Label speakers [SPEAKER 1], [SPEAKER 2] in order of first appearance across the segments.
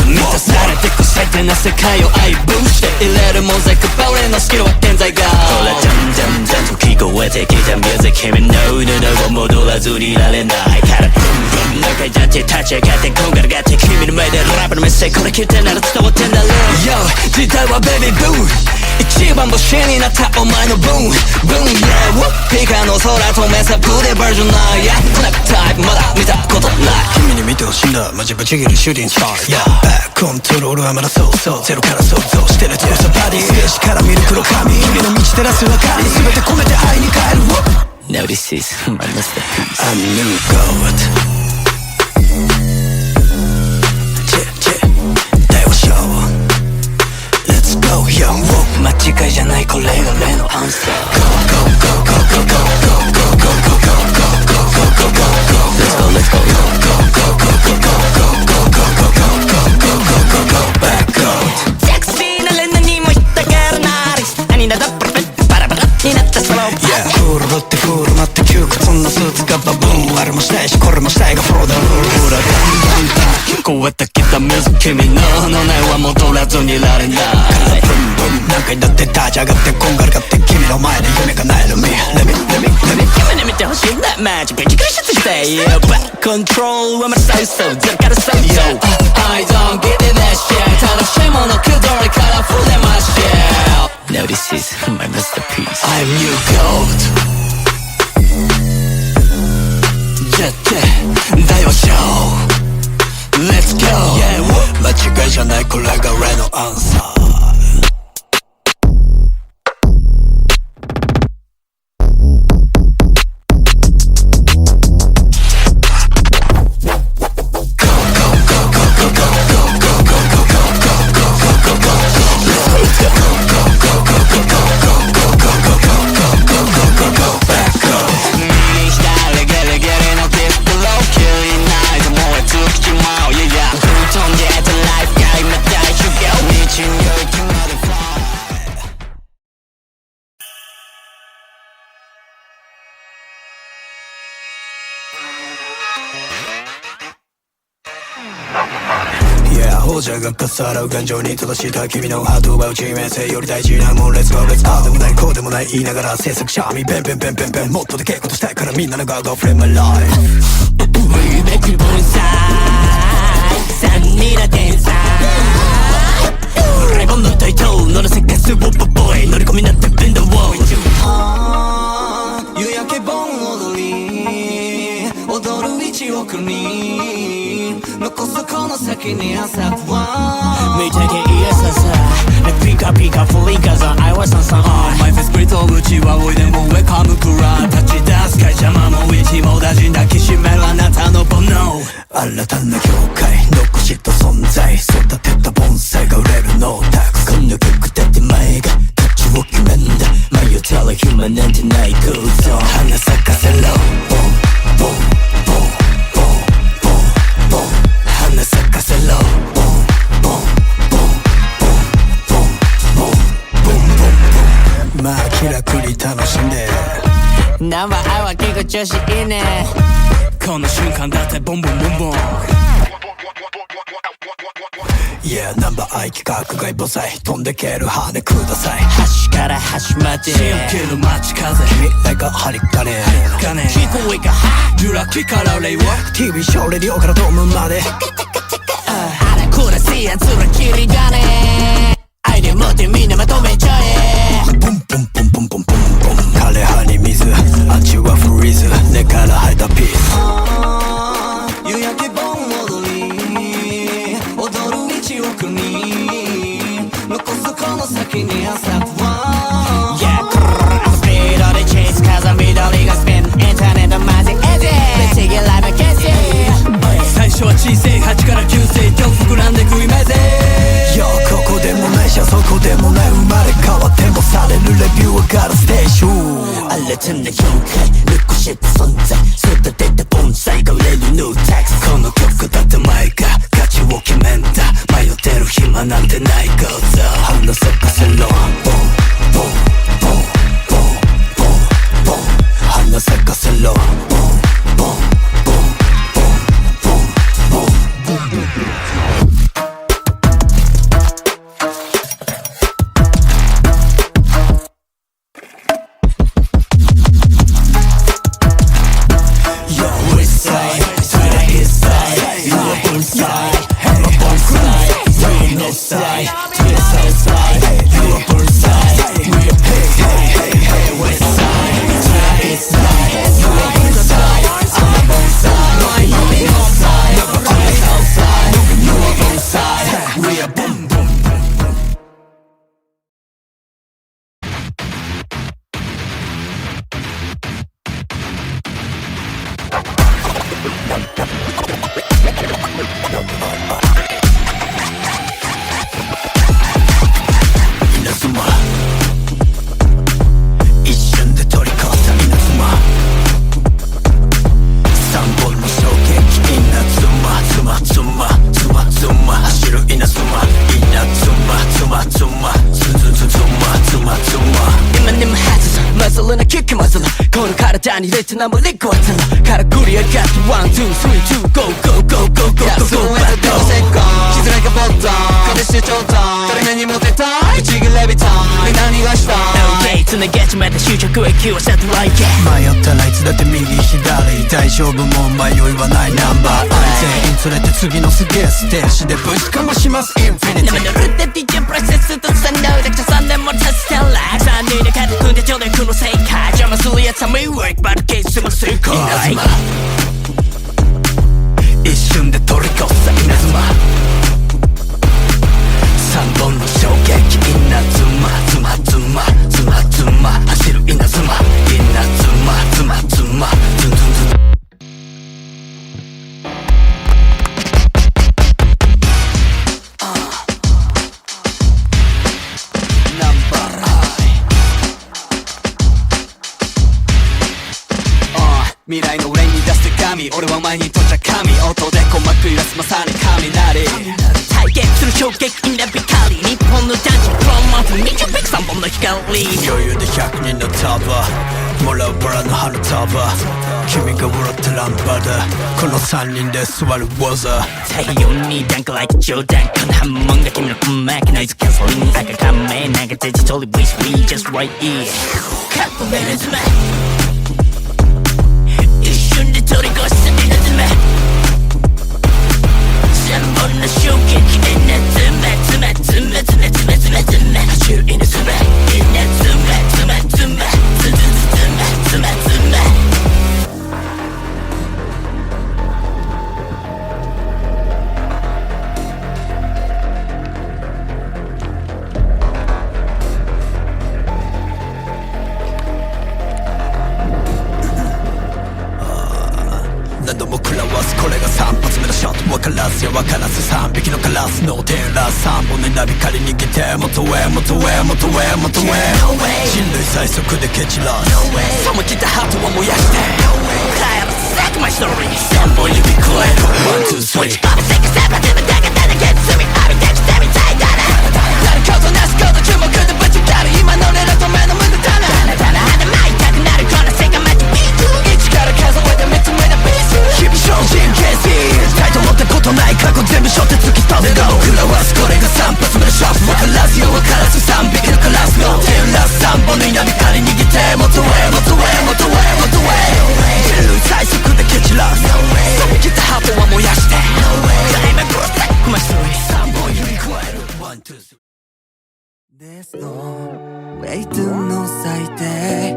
[SPEAKER 1] 満たされてく最低な世界を愛撫して入れるモザイクば俺のスキルは現在がほらじゃんじゃんじゃんと聞こえてきたミュージック君の喉を戻らずにいられないからブンブン中だって立ち上がってこんがらがって君の前でラップのメッセージこれ聞いてなら伝わってんだろ Yo 時代はベビーブー一番星になったお前のブーンブーン Yeah ピカの空と目さブレバージョンない Yeah クラップタイプまだ見たことない
[SPEAKER 2] 君に見てほしいんだマジぶち切るシューティングスター Yeah バックコントロールはまだそうそうゼロから想像してる強さバディ静止から見る黒髪君の道照らす明かり全て込めて愛に変える
[SPEAKER 1] Now this is my masterpiece
[SPEAKER 2] I'm new goat Let's go young
[SPEAKER 1] 間違いじゃないこれが例のアンサー
[SPEAKER 2] Go go go go go go go go go go go go go go go go
[SPEAKER 1] Let's go let's go
[SPEAKER 2] go go go go go go go go go go go go back go
[SPEAKER 1] セクシーなレナにも引っかからない兄などプロペッバラバラになったスロー
[SPEAKER 2] Yeah フールってフール待って窮屈なスーツがバブーンあれもしたいしこれもしたいがフォローだルールほらガンガンガン
[SPEAKER 1] 超えてきたミュージック君の根は戻らずにいられない
[SPEAKER 2] ブンブン何回だって立ち上がってこんがらがって君の前で夢叶える Me Let me
[SPEAKER 1] 夢に見てほしいんだマジぶち崩して Yeah back control はまだ最初ゼロから想像 I don't give it that shit 楽しいものくどれから触れましょう Now this is my masterpiece I'm new gold ジェット大王ショー Let's go
[SPEAKER 2] Yeah 間違いじゃないこれが俺のアンサー王者がかっさらう感情に正した君のハートは致命性より大事なもん Let's go let's go ああでもないこうでもない言いながら制作者みペンペンペンペンペンもっとでけえことしたいからみんなのガードフレーム My life
[SPEAKER 1] We make you born inside 三人の天才ライブのタイトル乗らせかすボッボボーイ乗り込みなってベンドウォー夕焼け盆踊り踊る一億人残すこの先に朝は見たけいやささピカピカフリーカザン愛はさんさんマイフェスプリットうちはおいでもウェカムクラ立ち出す会社マも一網打尽抱きしめるあなたの煩悩
[SPEAKER 2] 新たな境界残した存在育てた盆栽が売れるのたくこの曲だって前が価値を決めんだ迷ったら暇なんてない空想花咲かせろボンボンボンボンボンボン花咲かせろボンボンボンボンボンボンボンボンボンまあ気楽に楽しんで
[SPEAKER 1] ナンバーアイは結構調子いいねこの瞬間だってボンボンボンボン
[SPEAKER 2] Yeah ナンバーアイ企画外母材飛んでける羽ください
[SPEAKER 1] 端から端まで
[SPEAKER 2] しよける街風未来が針金
[SPEAKER 1] 聞こえが揺らきから令和
[SPEAKER 2] TV ショーレディオからドームまで
[SPEAKER 1] あらこらせやつらキリがね愛でもってみんなまとめちゃえ
[SPEAKER 2] ボンボンボンボンボンボンボン枯葉に水アンチはフリーズ根から生えたピース
[SPEAKER 1] 夕焼け盆踊り踊る一億人残すこの先に朝は Yeah I'm speed on the chase cause I'm緑がスピンインターネットマジエジ Let's take it live and get it 最初は小さい8から9成長膨らんでくイメージ
[SPEAKER 2] よここでもないしそこでもない生まれ変わってもされるレビューはガラステーション
[SPEAKER 1] 新たな境界残した存在育てた盆栽が売れるニュータックスこの曲だって前が価値を決めんだ迷ってる暇なんてない Go so 花咲かせろボンボンボンボンボンボン花咲かせろボンボンボンボンボンボンボン
[SPEAKER 2] side, we no side. To the south side, you a bullseye. We a hey, west side. To the east side, you a bullseye. I'm a bullseye. My homie north side, never on the south side. You a bullseye, we a boom boom.
[SPEAKER 1] 이 레트남을 잊고 왔잖아 가라구리에 같은 1, 2, 3, 2 Go go go go go go go 시선하니까 보통 거듭시 좋다 다르면 이 못했다 미치길 레비타 내 난이 가시다 Okay つなげちまった執着へ気をセットライケ
[SPEAKER 2] 迷ったらいつだって右左大丈夫もう迷いはないナンバー全員連れて次のすげえステージでブースかもしますインフィニティ
[SPEAKER 1] 내가 누를 때 DJプロセスとさんのでくさんでもテストライクさんにでかって組んでちょうだいこの世界邪魔するやつは迷惑バルケースも正解稲妻一瞬で取り越す稲妻三本の衝撃稲妻つまつまつまつま走る稲妻稲妻つまつまズンズンズン未来の俺に出す手紙俺は前に閉じた紙音で鼓膜揺らすまさに雷体験する衝撃インラビカリ日本の男児プロモート20ピク3本の光余
[SPEAKER 2] 裕で100人の束もらうバラの花束君が笑ったランパだこの3人で座る技
[SPEAKER 1] 太陽にダンクライト冗談この波紋が君の鼓膜ノイズキャンセリング赤仮面なんかデジタル Wish we just right here カップメルズマ一瞬で取り越す稲妻三本の衝撃稲妻つまつまつまつまつまつま走る稲妻稲妻つまつまつまつまつまつま
[SPEAKER 2] 何度も食らわすこれが3発目のショット分からずや分からず3匹のカラスのテーラー3本でナビ狩り逃げて元へ元へ元へ元へ人類最速で蹴散らす
[SPEAKER 1] さもきたハートを燃やして帰らせ Like my story 3本指加える 1, 2, 3 Switch up and take a step 当てるだけでゲッツミあるゲッツみたいだななることなすこと注目でぶちかる今の俺らと目の無駄だなただ花舞いたくなるこの世界マジビート1から数えて3つ目のビース日々精進形成タイト持ったことない過去全部背負って突き飛ぶが僕らはこれが3発目のショット分からずよ分からず3匹のカラスの手をラス3本の稲光逃げて元へ元へ元へ元へ人類最速で蹴散らす飛び切ったハートは燃やしてタイムプロテクトマストリー3本指加える1、2、3There's
[SPEAKER 3] no way to の最低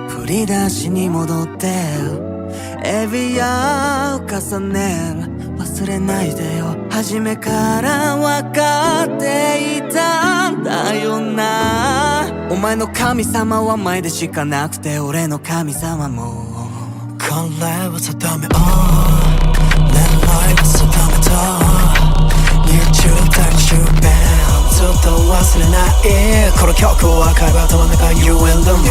[SPEAKER 3] 振り出しに戻ってエビアを重ねる忘れないでよ初めから分かっていたんだよなお前の神様は前でしかなくて俺の神様もこれは定め狙いは定めたYouTube 大終弁ずっと忘れないこの曲を赤いバトンの中 You and me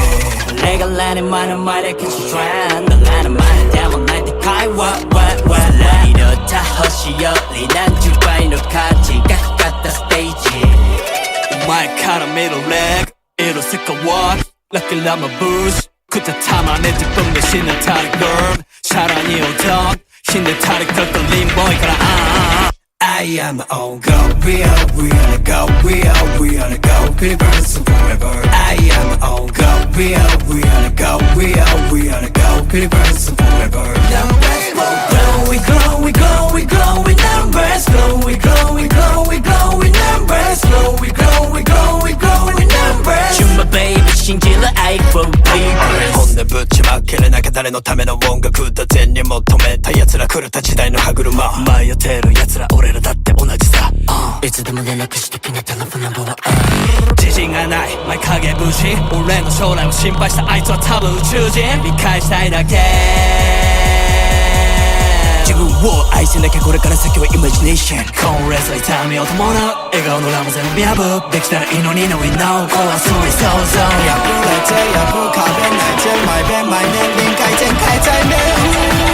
[SPEAKER 1] 俺が来年前の前で消すトレンド来年前でもないで会話色た星より何十倍の価値がかかったステージお前から見るレッグ色せかわるラッキーラマブースくたたまね自分が死んだたり girl さらに踊る死んでたりくるとリンボーイから
[SPEAKER 2] I am on go, we are go, we are go, Believers forever. I am on go, we are go, we are go, Believers forever. Numbers grow, we grow, we grow, we grow, we numbers grow, we grow, we 誰のための音楽だ善に求めた奴ら狂った時代の歯車
[SPEAKER 3] 迷ってる奴ら俺らだって同じさ、いつでも連絡してきなテレフォンナンバーは自信がない前影無視俺の将来を心配したあいつは多分宇宙人理解したいだけ
[SPEAKER 2] 自分を愛せなきゃこれから先はイマジネーション
[SPEAKER 3] コンレスは痛みを伴う笑顔のラムゼの見破できたらいいのに No we know 怖そうに想像
[SPEAKER 2] 破れて破壁泣いて毎遍毎年臨界点変えたいね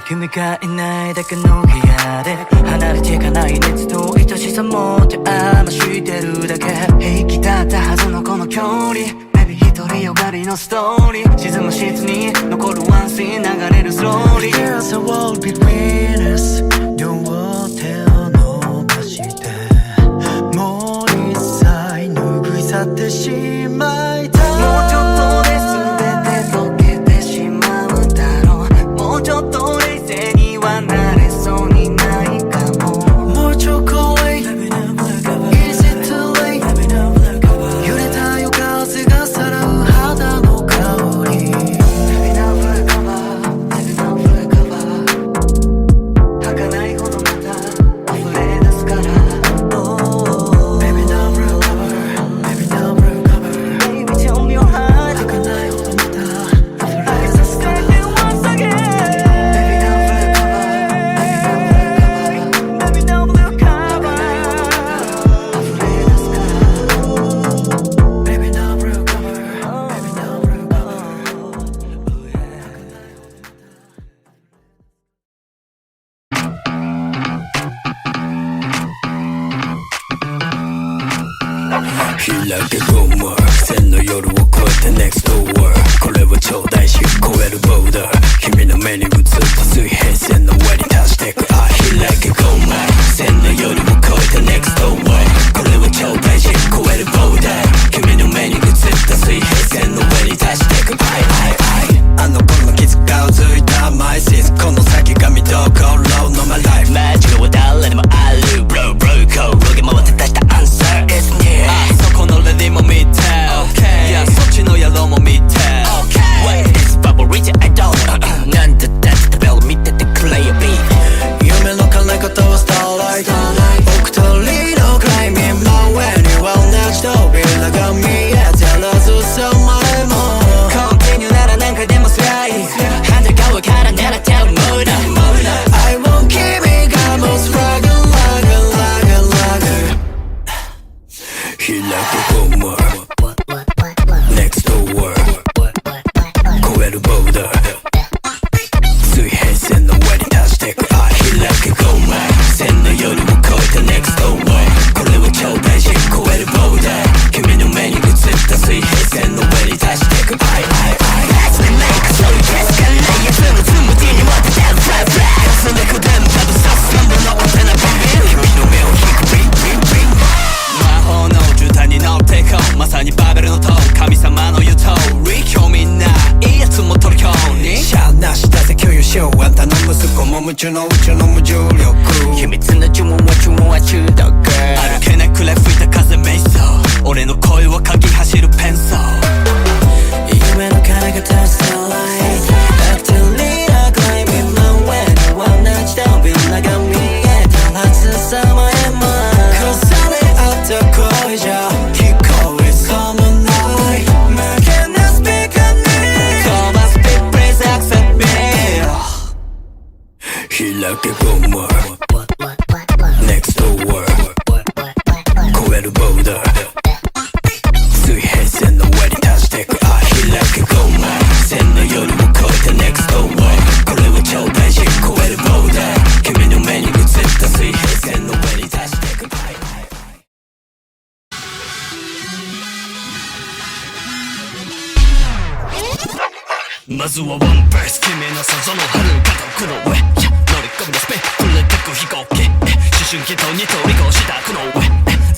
[SPEAKER 3] 君がいないだけの部屋で離れていかない熱と愛しさ持って余してるだけ平気だったはずのこの距離 Baby 一人よがりのストーリー沈む室に残るワンシーン流れるスローリー There's a wall between us 両手を伸ばしてもう一切拭い去ってしまいたいもうちょっとで全て溶けてしまうだろうもうちょっとなれそうにないかも More chocolate Is it too late 揺れた夜風がさらう肌の香り Baby now full cover Baby now full cover 儚いほどまた溢れ出すから oh, Baby now full cover Baby now full cover Baby tell me your heart 儚いほどまた溢れ出すから Once again
[SPEAKER 2] 開けゴム線の夜を越えて Next door これをちょうだいし越えるボーダー君の目に映った水平線の上に達してく I like a gold mine 線の夜も越えた next door これは超大事超えるボーダー君の目に映った水平線の上に立してくあの頃の傷がうついた My sis この先が見どころの my life
[SPEAKER 1] 間違いは誰でもある Bro bro 転げ回って出した answer is near そこのレディも見て OK いやそっちの野郎も見て OK Wait it's favorite I don't なんだだってベル見ててくれよ B
[SPEAKER 2] 夢の叶え方は Starlight 僕とリードクライミングの上には同じ扉が見えてるずさまでも
[SPEAKER 1] Continue なら何回でもスライ反対側から狙ってるムード
[SPEAKER 2] I want 君がもうスラグ開けゴム Next door 超えるボーダー水平線の上に立してく開けゴム線の夜も越えた Next door これは超大事超えるボーダー君の目に映った水平線の上に立してくLet's make そういうケースがないやつのつむじに持っててるフラフラそれこでも多分さすがものお手なビビ君の目を引くビンビンビン
[SPEAKER 1] 魔法の絨毯に乗ってこうまさにバベルの塔神様の言う通り興味ないいやつも取り込に
[SPEAKER 2] シャアなしだぜ共有しようあんたの息子も夢中の宇宙の無重力
[SPEAKER 1] 秘密の呪文は中毒歩けなくれ吹いた風瞑想俺の声は鍵走るペンソー
[SPEAKER 2] 夢の叶え方は Starlight Actually I climb in my way 同じ扉が見えたはずさまへも重ね合った声じゃ聞こえそうもない負けなスピーカーに
[SPEAKER 1] 飛ばす Big please accept me
[SPEAKER 2] 開けゴム Next door 超えるボーダー水平線の上に立してく開けゴム線の夜も越えた Next door これは超大事超えるボーダー君の目に映った水平線の上に立してく
[SPEAKER 1] まずはワンベース君の想像の遥か遠くの上乗り込んだスペックれてく飛行機思春期と二通り越したこの上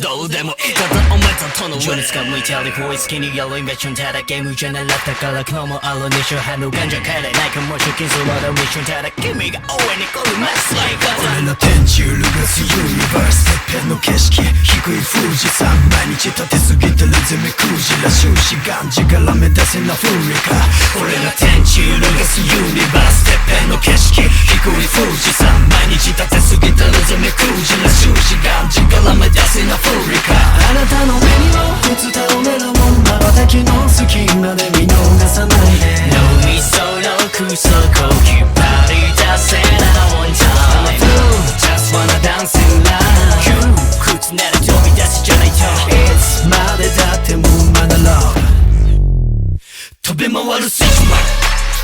[SPEAKER 1] どうでもいいことお前との上情熱が向いてある声好きにやるイメージョンただゲームじゃならったから昨日もある2週半のガンじゃ帰れないかも出勤するまだミッションただ君が応援に来るマスライカー
[SPEAKER 2] 俺の天中ルガスユニバースてっぺんの景色低い富士山毎日立てすぎてるゼミクジラ終始がんじから目指せなフリカ俺の天中ルガスユニバースてっぺんの景色低い富士山毎日立てすぎてるゼミクジラ終始がんじから目指せなフリカあなたの目にも映った俺らも瞬きの隙間で見逃さないで
[SPEAKER 1] 脳みその空想を引っ張り出せな one time Just wanna dance in line 窮屈なら飛び出すじゃないと
[SPEAKER 2] いつまでだってもまだロー飛び回るスイッチマン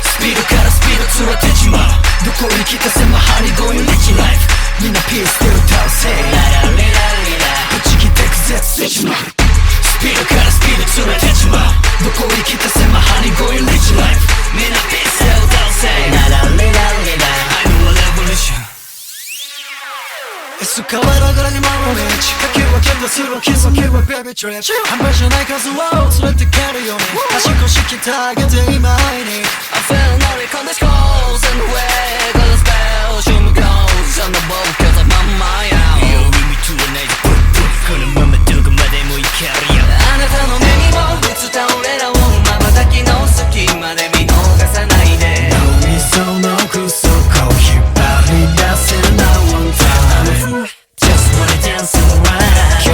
[SPEAKER 2] スピードからスピード連れてちまうどこに来たせまはり going rich life みんなピースで歌うせい
[SPEAKER 1] ララリラリラ
[SPEAKER 2] ぶち切ってくぜスイッチマンスピードからスピード連れてちまうどこに来たせまはり going rich life
[SPEAKER 1] みんなピースで歌うせいララリラリラ I'm a revolution
[SPEAKER 2] エスカレーターから2万の道火球は剣でする基礎球はベビートリップ半端じゃない数を連れてけるように足腰鍛え上げて今会いに
[SPEAKER 1] I feel 乗り込んで calls in the way Gonna spell show me clothes on the boat cause I'm on my own Yo with me to a night このままどこまでも行けるよあなたの目にも映った俺らを瞬きの隙間で見逃さないで
[SPEAKER 2] 脳みその奥底を引っ張り出せるな one time
[SPEAKER 1] Just wanna dance around
[SPEAKER 2] 窮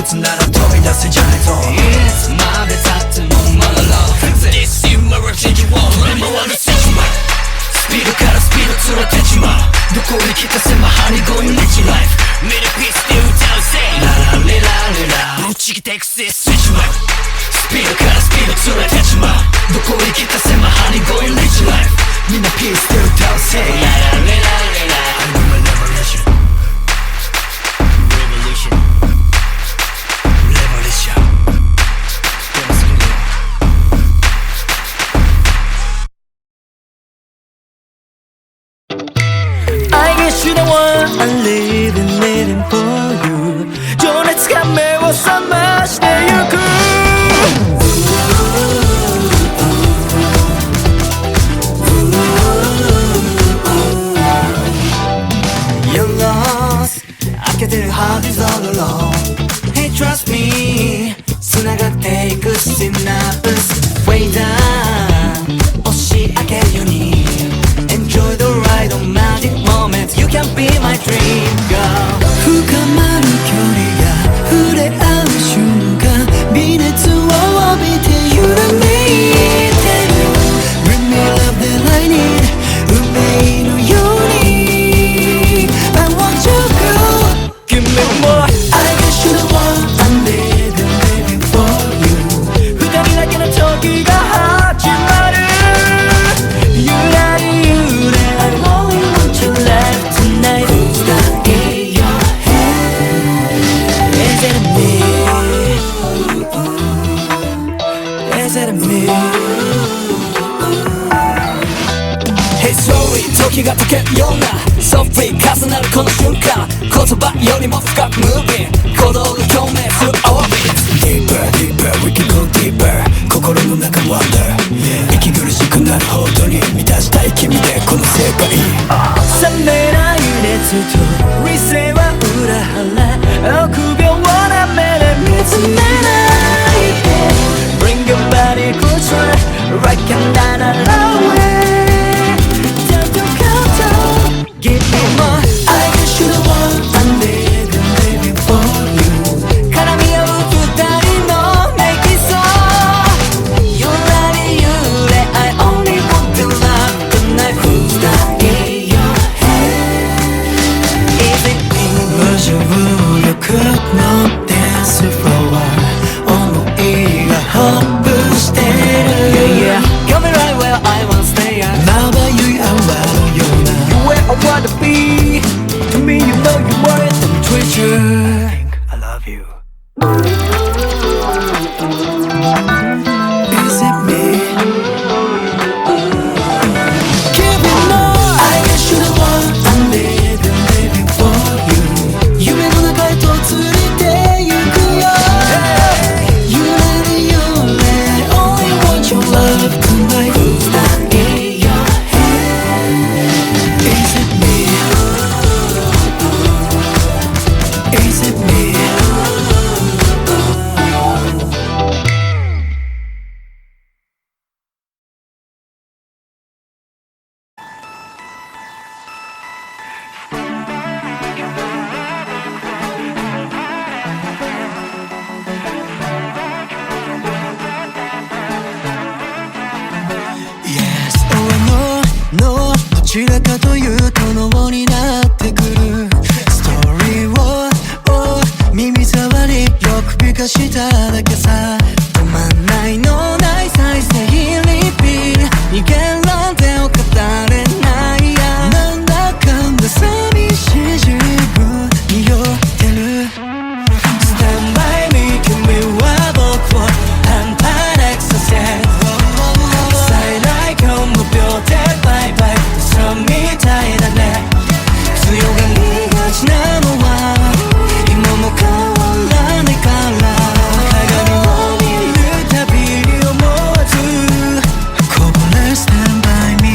[SPEAKER 2] 屈なら飛び出せじゃないと
[SPEAKER 1] いつまで経ってもまだロー This is my residual 飛び回るスイッチマン
[SPEAKER 2] スピードからスピード連れてちまうどこに来たせまはり going rich life
[SPEAKER 1] ミルピースで歌うせい
[SPEAKER 2] ララリラリラ
[SPEAKER 1] ぶち切ってくぜ
[SPEAKER 2] スイッチマンスピードからスピード連れてちまうどこに来たせまはり going rich life みんなピースで歌うせい
[SPEAKER 1] ララリラリラ
[SPEAKER 2] I do my revolution
[SPEAKER 1] Revolution
[SPEAKER 2] revolution
[SPEAKER 3] I guess you're the one Listen up, way down 押し上げるように Enjoy the ride on magic moment You can be my dream girl 深まる距離が触れ合う瞬間微熱を帯びて揺らめいてる Bring me love that I need 運命のように I want you girl Give me more I guess you're the one I'm living for you 二人だけの時が始まるゆらりゆれ I only want your love tonight Who's that in your head Is it me? Is it me? Hey sorry 時が溶けるような Softly 重なるこの瞬間言葉よりも深く Moving 鼓動が共鳴する Our beats Deeper, deeper, we can go deeper 心の中 Wonder 息苦しくなるほどに満たしたい君でこの世界冷めない熱と理性は裏腹臆病な目で見つめないで Bring your body closer Right and down away Time to count down Give me more I guess you're the one I'm living for you 絡み合う二人のメキソゆらりゆれ I only want to love tonight Who's that in your head Is it me? 無重力のダンスフロア思いがホップしてる Yeah, yeah Come right where I wanna stay at まばゆい泡のような You where I wanna be To me you know you more than treasure I think I love you Is it me? Give me more I guess you're the one I'm living for you 夢の中へと連れて行くよゆらりゆれ Only want your love tonight Who's that in your head? Is it me? Is it me? Yes or no, no どちらかというとノーになってくるストーリーを耳障りよく美化しただけさ止まんないのない再生リピート逃げなんてを語れないやなんだかんだ寂しい自分に酔ってる Stand by me 君は僕を半端なくさせ最大今日も秒でバイバイ嘘みたいだね強がりがちなのは今も変わらないから鏡を見るたびに思わずこぼれ Stand by me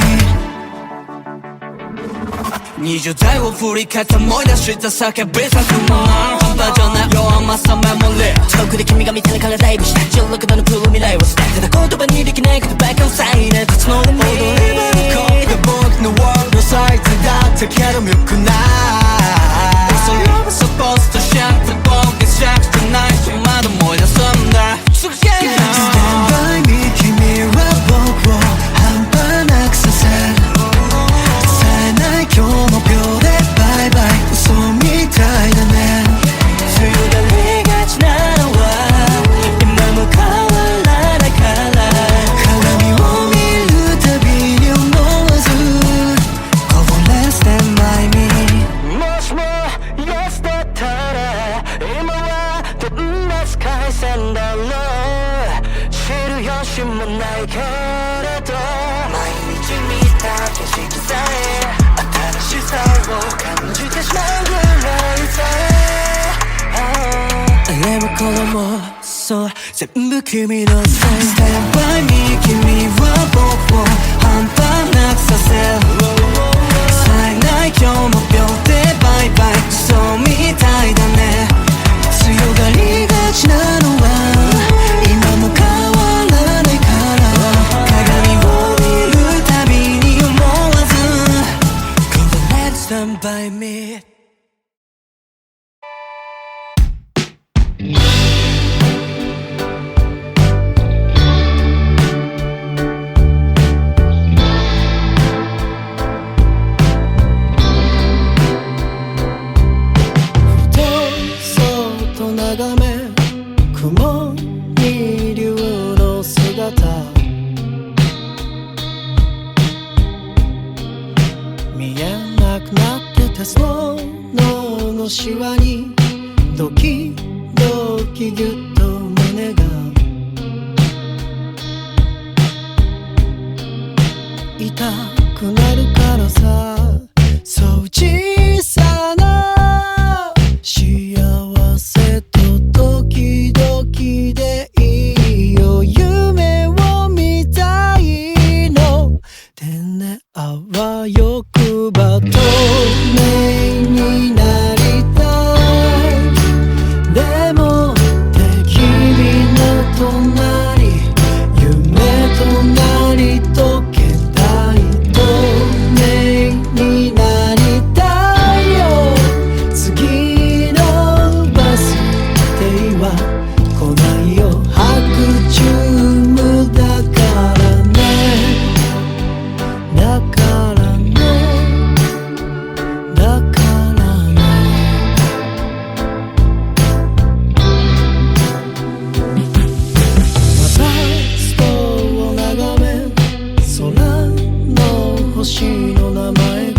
[SPEAKER 3] 20代を振り返って思い出した叫びさすも半端じゃない弱まさメモリー遠くで君が見てるからライブした16度のプール未来を捨てただ言葉にできないことばかりさえねつのでも踊れば向こうが僕のワールドサイズだったけど良くないそれは supposed to shout 僕がシャクじゃないしまだ思い出すんだ So yeah Stand by me 君は僕を半端なくさせ冴えない今日も秒でバイバイ嘘みたいだね強がりがちなのは今も変わらないから鏡を見るたびに思わずこぼれ Stand by me もしも Yes だったら今はどんな世界線だろう知る由もないけれど毎日見た景色さえ新しさを感じてしまうぐらいさあれもこれもそう全部君のせい Stand by me 君は僕を半端なくさせ冴えない今日も秒でバイバイそうみたいだね強がりがちなのは今も変
[SPEAKER 4] 姿見えなくなってたそのシワにドキドキぎゅっと胸が痛くなるからさそう小さな幸せとドキドキでいいよ夢を見たいのでねあわよくば透明になりたいでもって君の隣夢となり溶けたい透明になりたいよ次のバス停は来ないよ白昼だからねだからねだからねまたストを眺め空の星の名前が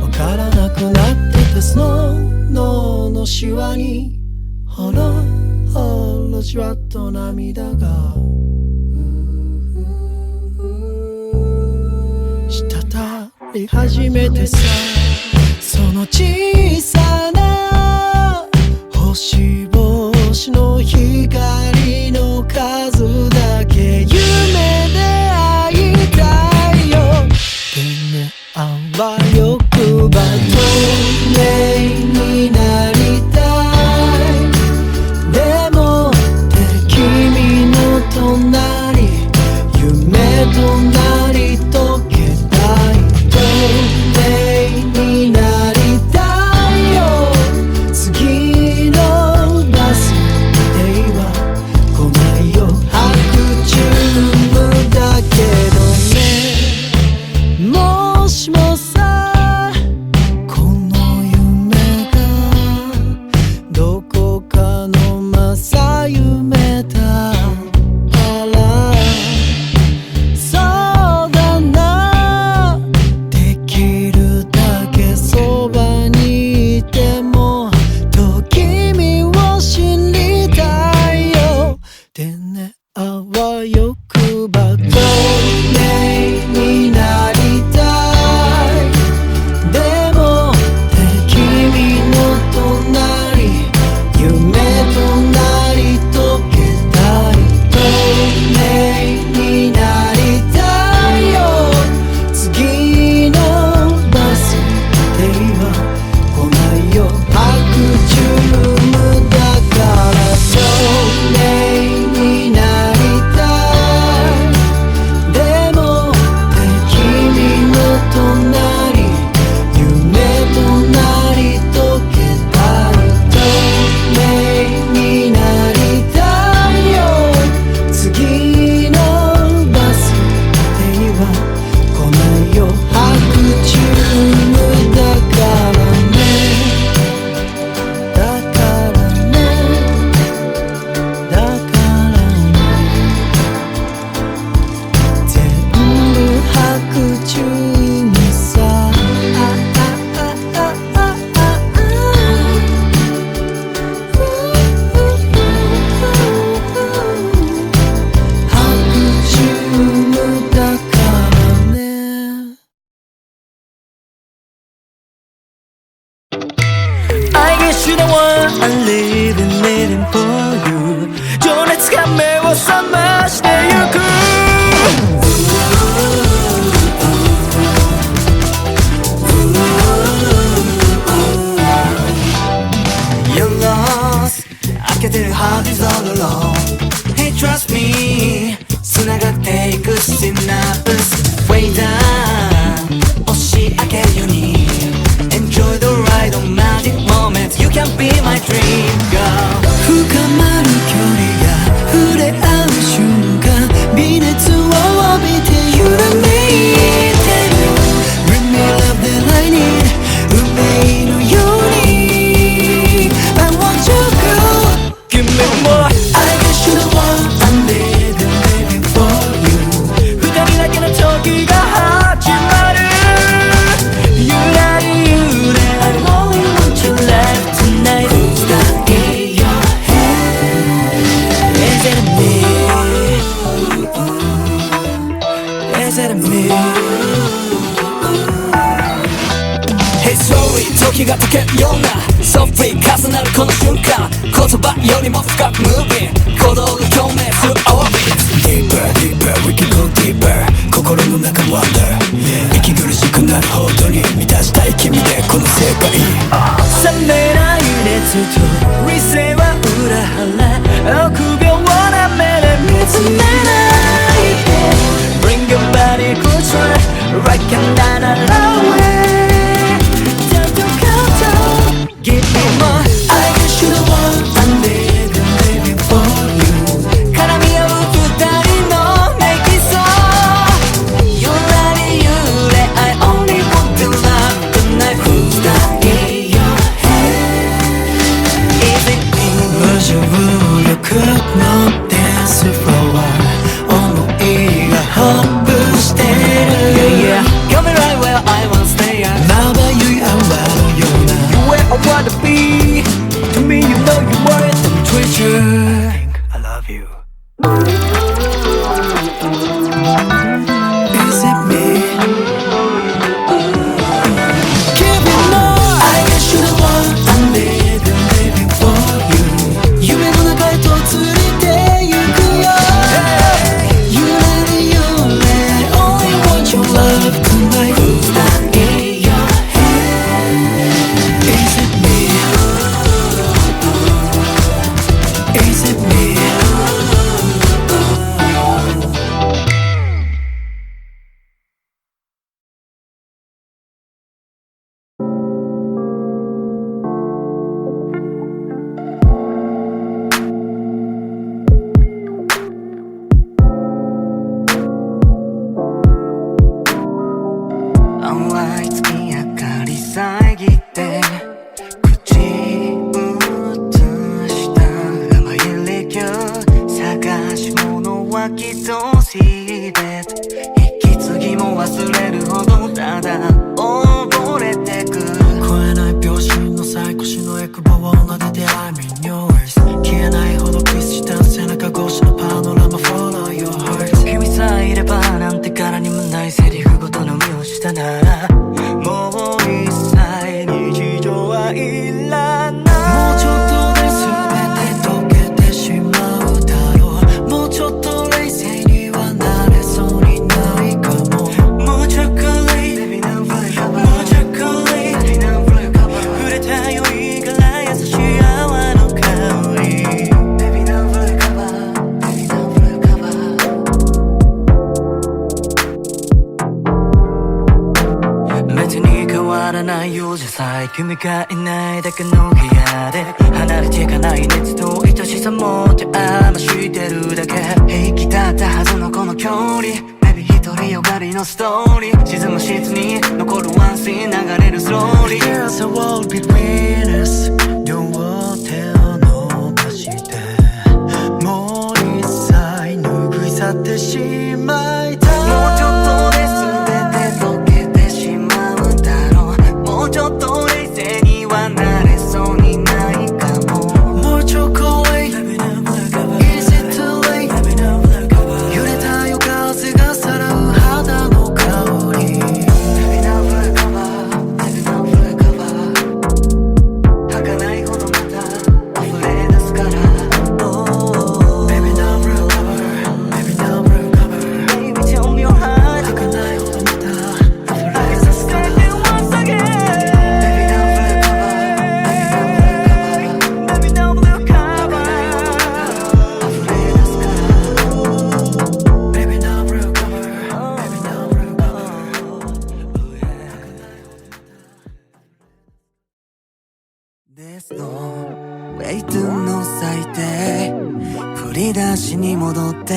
[SPEAKER 4] わからなくなってたスノーのシワにほろほろじわっと涙が滴り始めてさその小さな星々の光の数だけ夢で会いたいよでねあわよくば透明になりたいでもって君の隣夢となり溶けたい透明になりたいよ次のバス停は来ないよ白昼だけどねもしもさこの夢がどこかの正夢だからそうだなできるだけそばにいてもと君を知りたいよでねあわよくば透明になりたいでもって君の隣夢となり溶けたい透明になりたいよ次のバス停は来ないよ白昼だから透明になりたいでもって君の隣夢となり溶けたい透明になりたいよ次のバス停は来ないよ白昼だからねだからねだからね全部白昼にさ白昼だからね
[SPEAKER 2] I guess you're the one I'm living for you 情熱が目を覚ましてゆく
[SPEAKER 3] You're lost 開けてる heart is all alone Hey trust me 繋がっていく synapse Way down 押し上げるように Enjoy the ride on magic moments You can be my dream girl 深まる距離が触れ合う瞬間微熱を帯びて揺らめいてる Bring me love that I need 運命のように I want you girl
[SPEAKER 2] が解けるような So free 重なるこの瞬間言葉よりも深く Moving 鼓動が共鳴する Our beats Deeper deeper we can go deeper 心の中 Wonder 息苦しくなるほどに満たしたい君でこの世界
[SPEAKER 3] 冷めない熱と理性は裏腹臆病な目で見つめないで Bring your body closer Right and down alone Time to count down Give me more I guess you're the one I'm living for you 絡み合う二人のメキソゆらり揺れ I only want to love tonight Who's that in your head Is it me 無重力のダンスフロア思いがホップしてる Yeah, yeah Got me right where I wanna stay at まばゆい泡のような You where I wanna be To me you know you more than treasure I think I love you Is it me? Give me more I guess you're the one I'm living for you 夢の中へと連れて行くよ揺れるよね Only want your love tonight Who's that in your head? Is it me? Is it me?淡い月明かり遮って口移した甘い力探し物はきとしで息継ぎも忘れるほどただ溺れてく超えない秒針の最高しのエクボを撫でて I'm in yours 消えないほどキスした背中越しのパノラマ Follow your heart 君さえいればなんて柄にもないセリフごとの身をしたならもう一切日常はいらないもうちょっとで全て溶けてしまうだろうもうちょっと冷静にはなれそうにないかももうちょっとBaby now fly cover もうちょっとBaby now fly cover 触れたよいから優しい泡の香り Baby now fly cover Baby now fly cover別に変わらないようじゃさえ君がいないだけの部屋で離れていかない熱と愛しさも手余してるだけ平気だったはずのこの距離 Baby 独りよがりのストーリー沈む室に残るワンシーン流れるスローリー There's a wall between us 両手を伸ばしてもう一切拭い去ってしまいたいもうちょっとで全て溶けてしまうだろうもうちょっと冷静にはなれそうにないかももうちょっと Is it too late? 揺れた夜風がさらう肌の香り Baby now fly cover Baby now fly cover 儚いほどまた溢れ出すから Oh Baby now fly cover Baby now fly cover Baby tell me your heart 儚いほどまた溢れ出すから Once again Baby now fly cover Baby now fly cover Baby now fly cover 溢れ出すから Baby now fly cover Baby now fly cover There's no way to の最低振り出しに戻って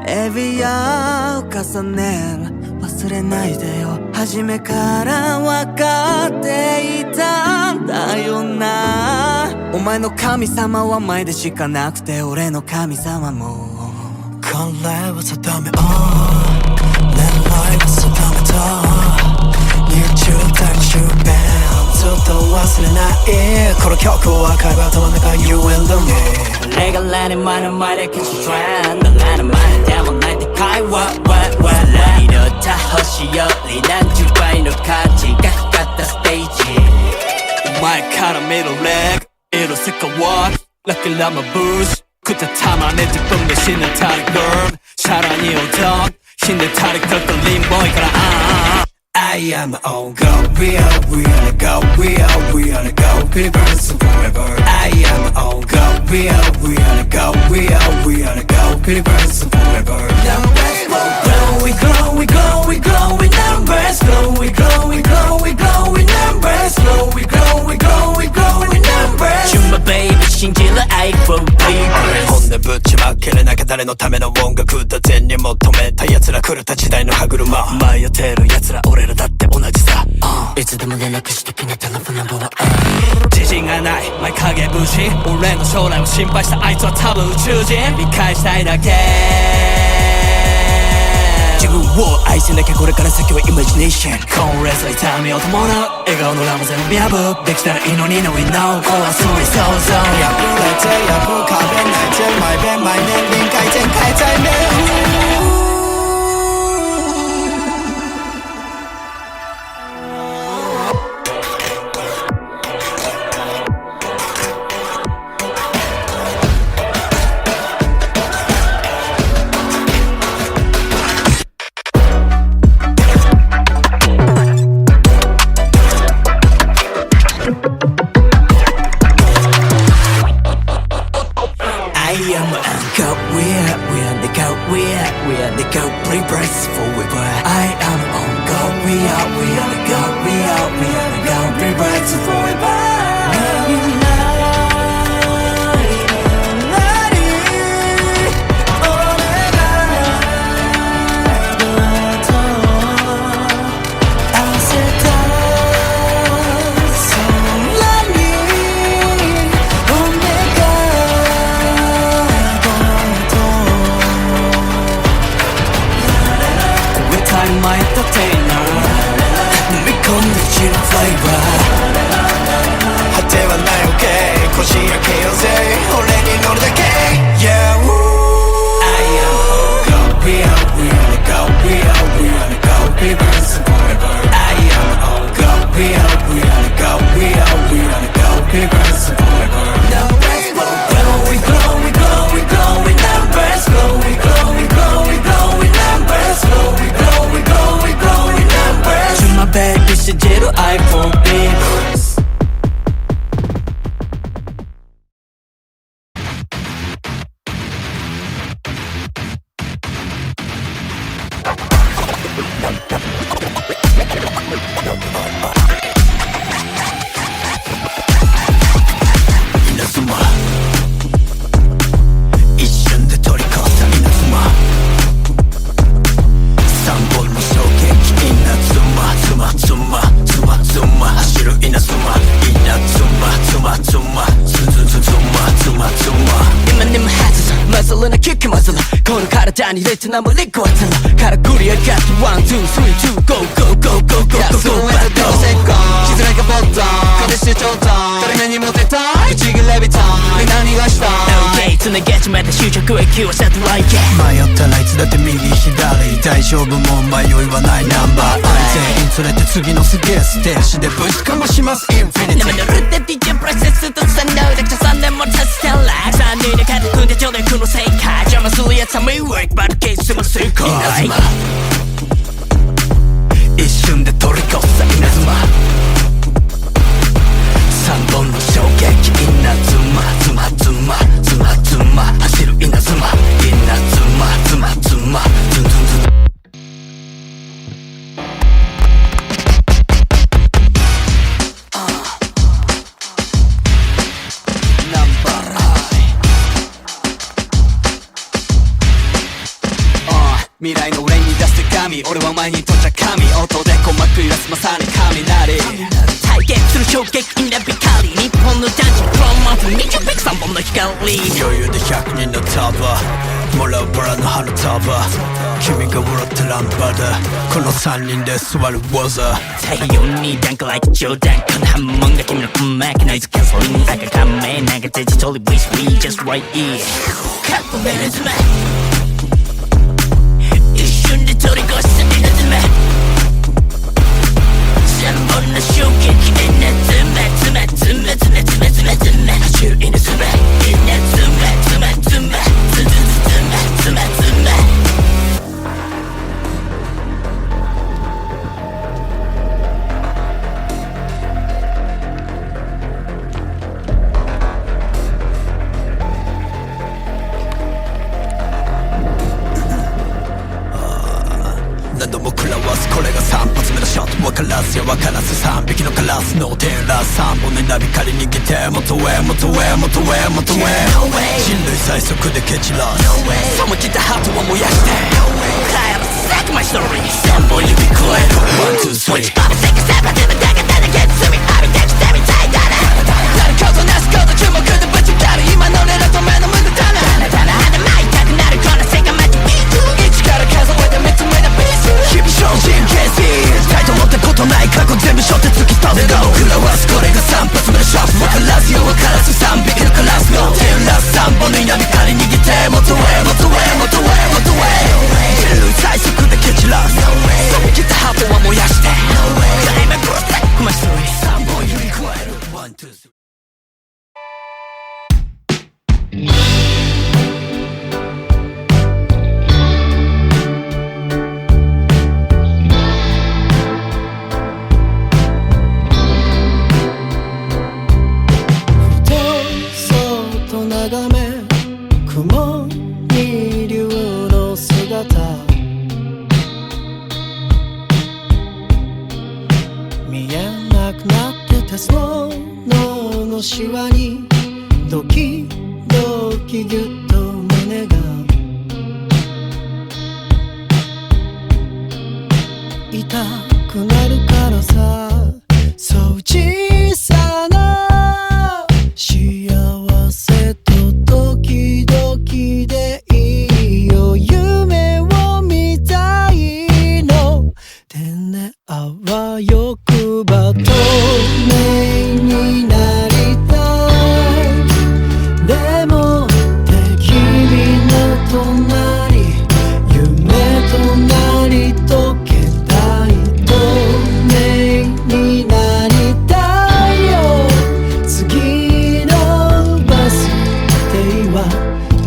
[SPEAKER 3] エビヤを重ねる忘れないでよ初めから分かっていたんだよなお前の神様は前でしかなくて俺の神様もこれは定め狙いは定めたYouTube 大終弁ずっと忘れないこの曲を赤いバトンの中 You and me
[SPEAKER 1] レガラに前の前で消すトレンドラの前でもないで会話色た星より何十倍の価値がかかったステージ前から見るレッグ色せかわる Lucky I'm a boost 그때 탐안에 뒷봉에 신는 다리 girl 사랑이 오던 힘든 다리 꺾은 림보이가라
[SPEAKER 2] I am on go, we are go, we are go, Believers forever. I am on go, we are go, we are go, Believers forever. Numbers grow, we grow, we grow, we grow, we numbers grow, we grow, we grow, we grow, we numbers grow, we grow, we grow, we grow, we numbers.
[SPEAKER 1] You my baby, 신질러 I grow believers.
[SPEAKER 2] 本音ぶちまける中誰のための音楽だ善に求めた奴ら狂った時代の歯車
[SPEAKER 1] 迷ってる奴ら俺らだって同じさ、いつでも連絡してきなテレフォンナンバーは自信がない前影無視俺の将来を心配したあいつは多分宇宙人理解したいだけ
[SPEAKER 2] 自分を愛せなきゃこれから先はイマジネーション
[SPEAKER 1] コンレスは痛みを伴う笑顔のラムゼの見破できたらいいのに No we know 怖そうに想像
[SPEAKER 2] 破れて破かれないで毎遍毎年臨界全開在ね
[SPEAKER 1] にレッドな無理こいつらからクリアガットワンツースリーツーゴーゴーゴーゴーゴーゴーゴーゴー気づらかボットン壁してちょうだい誰目にモテたいちぎれびたい何がした OK つなげちまった終着駅をセットライン
[SPEAKER 2] 迷ったらいつだって右左大丈夫もう迷いはないナンバー全員連れて次のすげえステージでブースかもしますインフィニティ
[SPEAKER 1] 生のルーティ DJ プロセスとさんのだけじゃ3年もさせてラック3人で肩組んでちょうだいこの世界邪魔するやつは迷惑バルケースも正解稲妻一瞬で取り越す稲妻3本の衝撃稲妻ズマズマズマズマ走る稲妻稲妻ズマズマズンズンズン未来の俺に出す手紙俺はお前にとっちゃ神音で鼓膜揺らすまさに雷体験する衝撃インラビカリ日本の男児プロモート20ペク3本の光余
[SPEAKER 2] 裕で100人の束もらうバラの花束君が笑ったランパだこの3人で座る技
[SPEAKER 1] 太陽にダンクライト冗談この波紋が君の鼓膜ノイズキャンセリング赤仮面なんかデジタル wish we just right here カップメルズマ一瞬で取り越す稲妻3本の衝撃稲妻
[SPEAKER 2] スや分からず3匹のカラスのテラス3本の稲光逃げて元へ元へ元へ元へ人類最速で蹴散らすさも来たハートを燃やして帰らせ Like my story 3本指超える One, two, three この世界セパでもだがだが Get to me ある現実でみたいだななることなすこと注目でぶちかる今の俺らと目の無駄だなただ肌巻いたくなるこの世界マジビート1から数えて見つめなピース日々精進形成したいと思ったことない過去全部背負って突き飛んで僕らはこれが3発目の勝負分からずよ分からず3匹のカラスのテラス3本の稲光逃げて元へ元へ元へ元へ人類最速で蹴散らすそうきたハートは燃やしてClaim and protect my story 3本指超える One, two, three
[SPEAKER 4] 雲に竜の姿見えなくなってたそのシワにドキドキぎゅっと胸が痛くなるからさそう小さな幸せと時々でいいよ夢を見たいのでねあわよくば透明になりたいでも君の隣夢となり溶けたい透明になりたいよ次のバス停は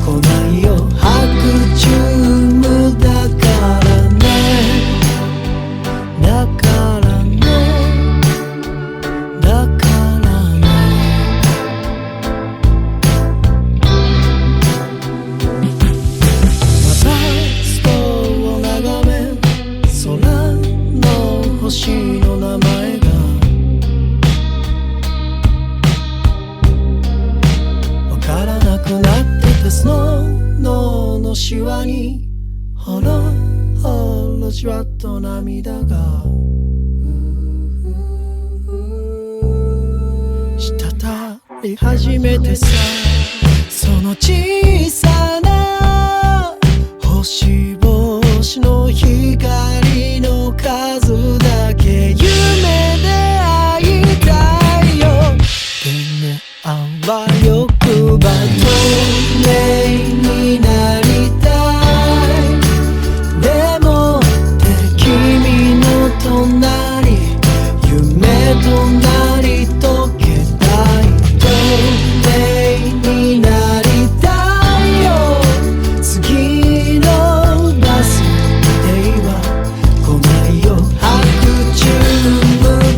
[SPEAKER 4] 来ないよ白昼だからねだからねだからねまたストを眺め空の星の名前がわからなくなってたスノーのシワにほろほろじわっと涙が滴り始めてさその小さな星々の光の数だけ夢で会いたいよでねあわよくば透明になりたいでも君の隣夢となり溶けたい透明になりたいよ次のバス停は来ないよ白昼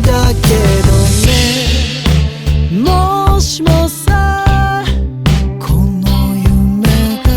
[SPEAKER 4] だけどねもしもさこの夢が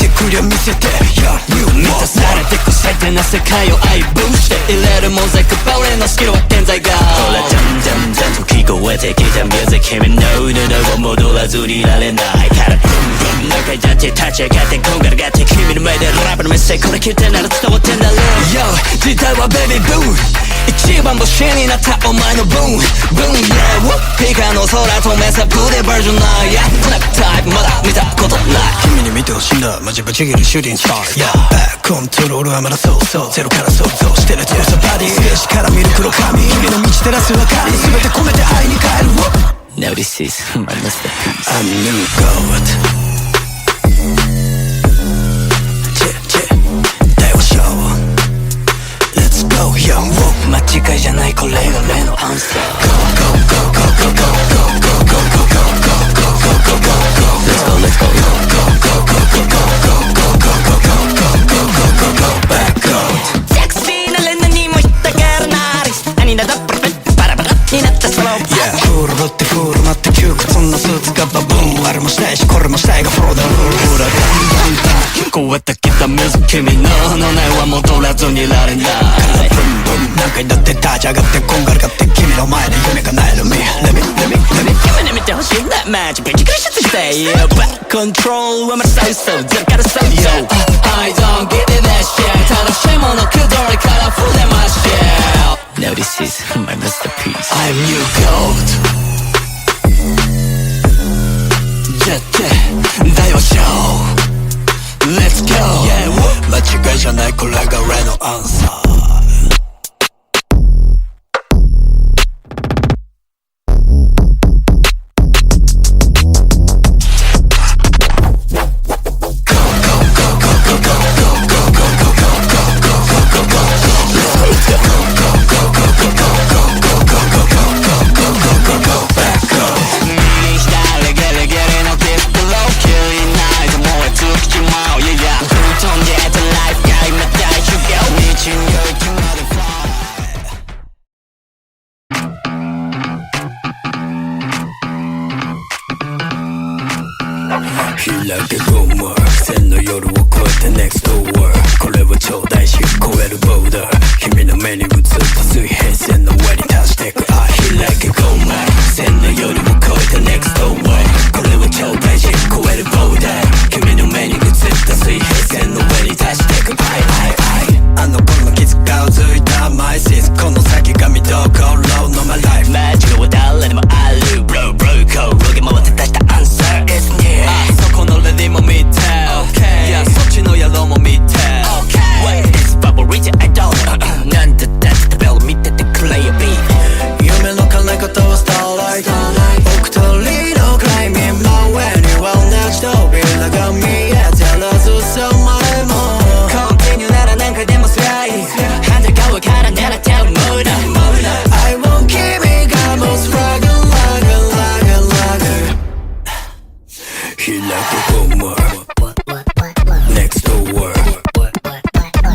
[SPEAKER 2] てくりゃ見せて Yeah, you
[SPEAKER 1] 満たされてく最低な世界を愛ブーして入れるモザイクば俺のスキルは健在がほらじゃんじゃんじゃんと聞こえてきたミュージック君の喉を戻らずにいられないからブンブン中だって立ち上がってこんがらがって君の前でラップのメッセージこれ聞いてなら伝わってんだろ Yo 時代はベビーブー一番星になったお前のブンブン Yeah ピカの空と目さプレバージョンない Yeah クラップタイプまだ見たことない
[SPEAKER 2] 君に見てほしいんだマジぶち切るシューティングスター Yeah コントロールはまだそうそうゼロから想像してる強さバディ静止から見る黒髪君の道照らす明かり全て込めて愛に変える
[SPEAKER 1] Now this is my masterpiece
[SPEAKER 2] I'm new goat 大和ショー Let's go young
[SPEAKER 1] 間違いじゃないこれが例のアンサー
[SPEAKER 2] Go go go go go go go go go go go go go go go go
[SPEAKER 1] Let's go let's go
[SPEAKER 2] go go go go go go go go go go go go back go
[SPEAKER 1] セクシーなレナにも引っかからない兄などプロペッバラバラになったスロー
[SPEAKER 2] Yeah フールってフール待って窮屈なスーツがバブーンあれもしたいしこれもしたいがフローだルールほらガンガンガン
[SPEAKER 1] こうやってきたミュージック君の脳内は戻らずにいられない
[SPEAKER 2] ブンブン何回だって立ち上がってこんがらがって君の前で夢叶える Me Let me
[SPEAKER 1] 夢に見てほしいんだマジぶち崩して Yeah back control はまだ最初ゼロから想像 I don't give it that shit 楽しいものくどれから触れましょう Now this is my masterpiece
[SPEAKER 2] I'm new goat
[SPEAKER 1] ジェット大和ショー Let's go
[SPEAKER 2] Yeah 間違いじゃないこれが俺のアンサー開けゴム線の夜を越えて Next door これを超大し超えるボーダー君の目に映った水平線の上に達してく愛開けゴム線の夜を越えて Next door これを超大し超えるボーダー君の目に映った水平線の上に達してく愛あの頃の傷がうついたマイシスこの先が見どころの My life
[SPEAKER 1] 間違いは誰でもある Bro bro 転げ回って出したアンサー It's near そこのレディも見て Okay いやそっちの野郎も見て Okay Wait it's favorite I don't なんだだって食べを見ててくれよ B
[SPEAKER 2] 夢の叶え方はスターライト僕とリードクライミングの上には同じ扉が見えてるずさまでも
[SPEAKER 1] コンティニューなら何回でもスライ反対側から狙ってるムード
[SPEAKER 2] I want 君がもうスラグラグラグラグ開けゴム Next door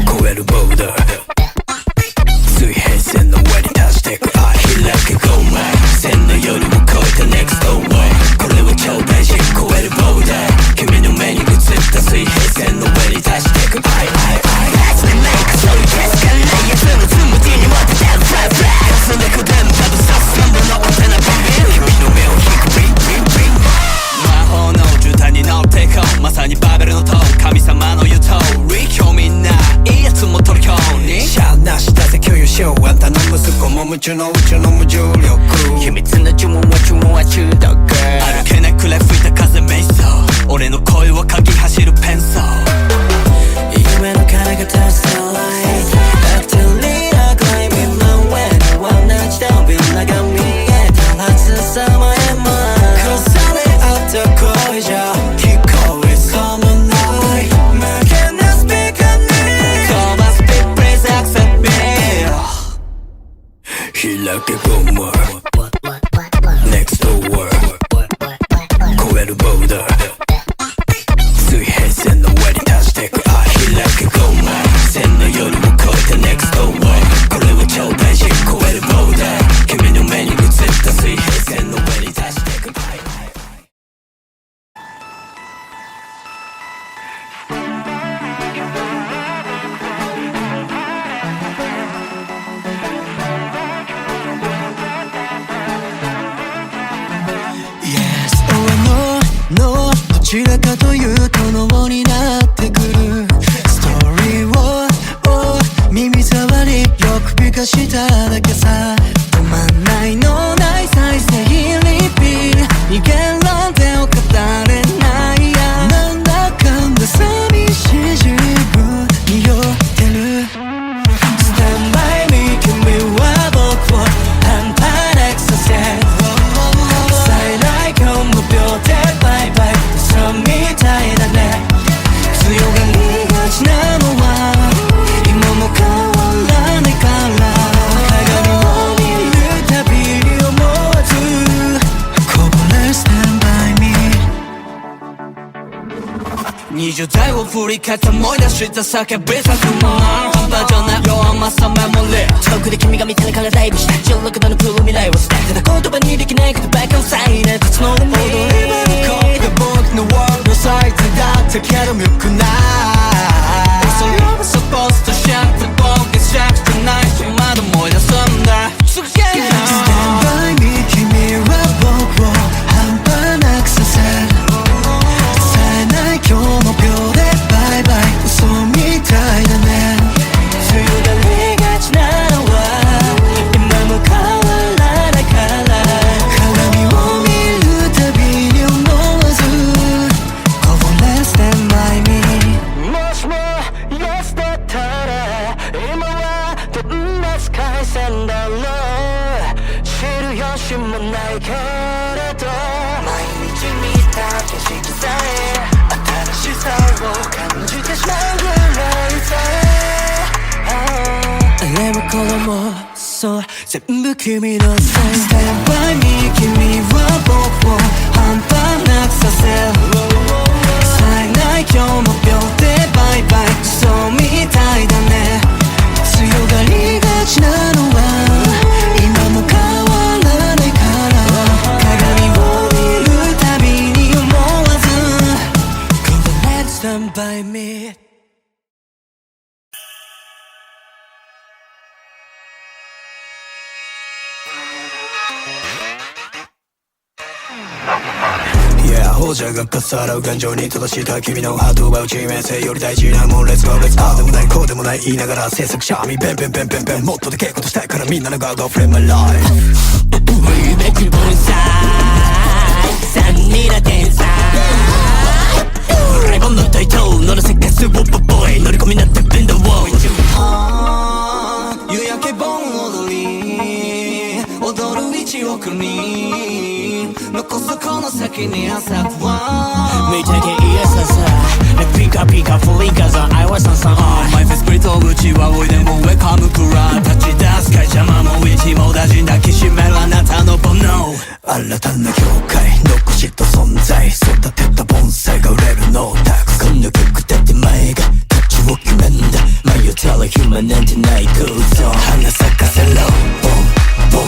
[SPEAKER 2] 超えるボーダー水平線の上に達してく愛開けゴム線の夜を越えて Next door これを超大事超えるボーダー君の目に映った水平線の上に達してく愛
[SPEAKER 1] それないかそういうケースがないやつのつむじに持ってたるフラフラそれこでも多分さすがものお手なビビル君の目を引くビンビンビン魔法の絨毯に乗ってこうまさにバベルの塔神様の言う通り興味ないいやつも虜に
[SPEAKER 2] シャアなしだぜ共有しようあんたの息子も夢中の宇宙の無重力
[SPEAKER 1] 秘密の呪文は中毒歩けなくれ吹いた風瞑想俺の声は嗅ぎ走るペンソー
[SPEAKER 2] 夢の叶え方はスターライトバクテリアクライミングの上には同じ扉が見えたはずさまへも重ね合った声じゃ聞こえそうもない負けなスピーカーに
[SPEAKER 1] 飛ばす Big Please accept me
[SPEAKER 2] 開けゴム Next door 超えるボーダー水平線
[SPEAKER 4] ちらかというと脳になってくるストーリーを耳障りよく美化しただけさ止まんないのない再生リピ逃げなんてを語れないやなんだかんだ寂しい自分に酔ってる Stand by me 君は僕を半端なくさせ最大今日も秒でバイバイ嘘みたいだね強がりがちなのは今も変わらないから鏡を見るたびに思わずこぼれ Stand by me
[SPEAKER 3] 20代を振り返って思い出した叫びさすも半端じゃない弱まさメモリー遠くで君が見てるからライブした16度のプール未来を捨てただ言葉にできないことばかりさえなくつのでも踊り場の声が僕のワールドサイズだったけど良くないそれは supposed to shout って僕がシャクじゃないしまだ思い出すんだすげえ
[SPEAKER 4] Stand by me 君は僕を半端なくさせ冴えない今日も秒でバイバイ嘘みたいだね強がりがちなのは今も変わらないから鏡を見るたびに思わずこぼれ Stand by me もしも Yes だったら今はどんな世界線だろう知る由もないけれど毎日見た景色さえ新しさを感じてしまうぐらいさあれもこれもそう全部君のせい Stand by me 君は僕を半端なくさせ冴えない今日も秒でバイバイそうみたいだね強がりがちなのは今も変わらないから鏡を見るたびに思わず Stand by me
[SPEAKER 2] 王者がかっさらう感情に正した君のハートは致命性より大事なもん Let's go let's go ああでもないこうでもない言いながら制作者みペンペンペンペンペンもっとでけえことしたいからみんなのガードフレーム my life
[SPEAKER 1] 夢くるボンサイ3人の天才レボンの台頭乗らせかすウォッポボーイ乗り込みなってベンドウォー
[SPEAKER 3] 夕焼け盆踊り踊る1億人残すこの先に朝は
[SPEAKER 1] 見たけいやささピカピカフリーカザン愛はさんさんマイフェスプリットうちはおいでもウェカムクラ立ち出す会社マも一網打尽抱きしめるあなたの煩悩
[SPEAKER 2] 新たな境界残した存在育てた盆栽が売れるのタクこの曲だって前が価値を決めんだ迷ったら暇なんてない空想花咲かせろボンボン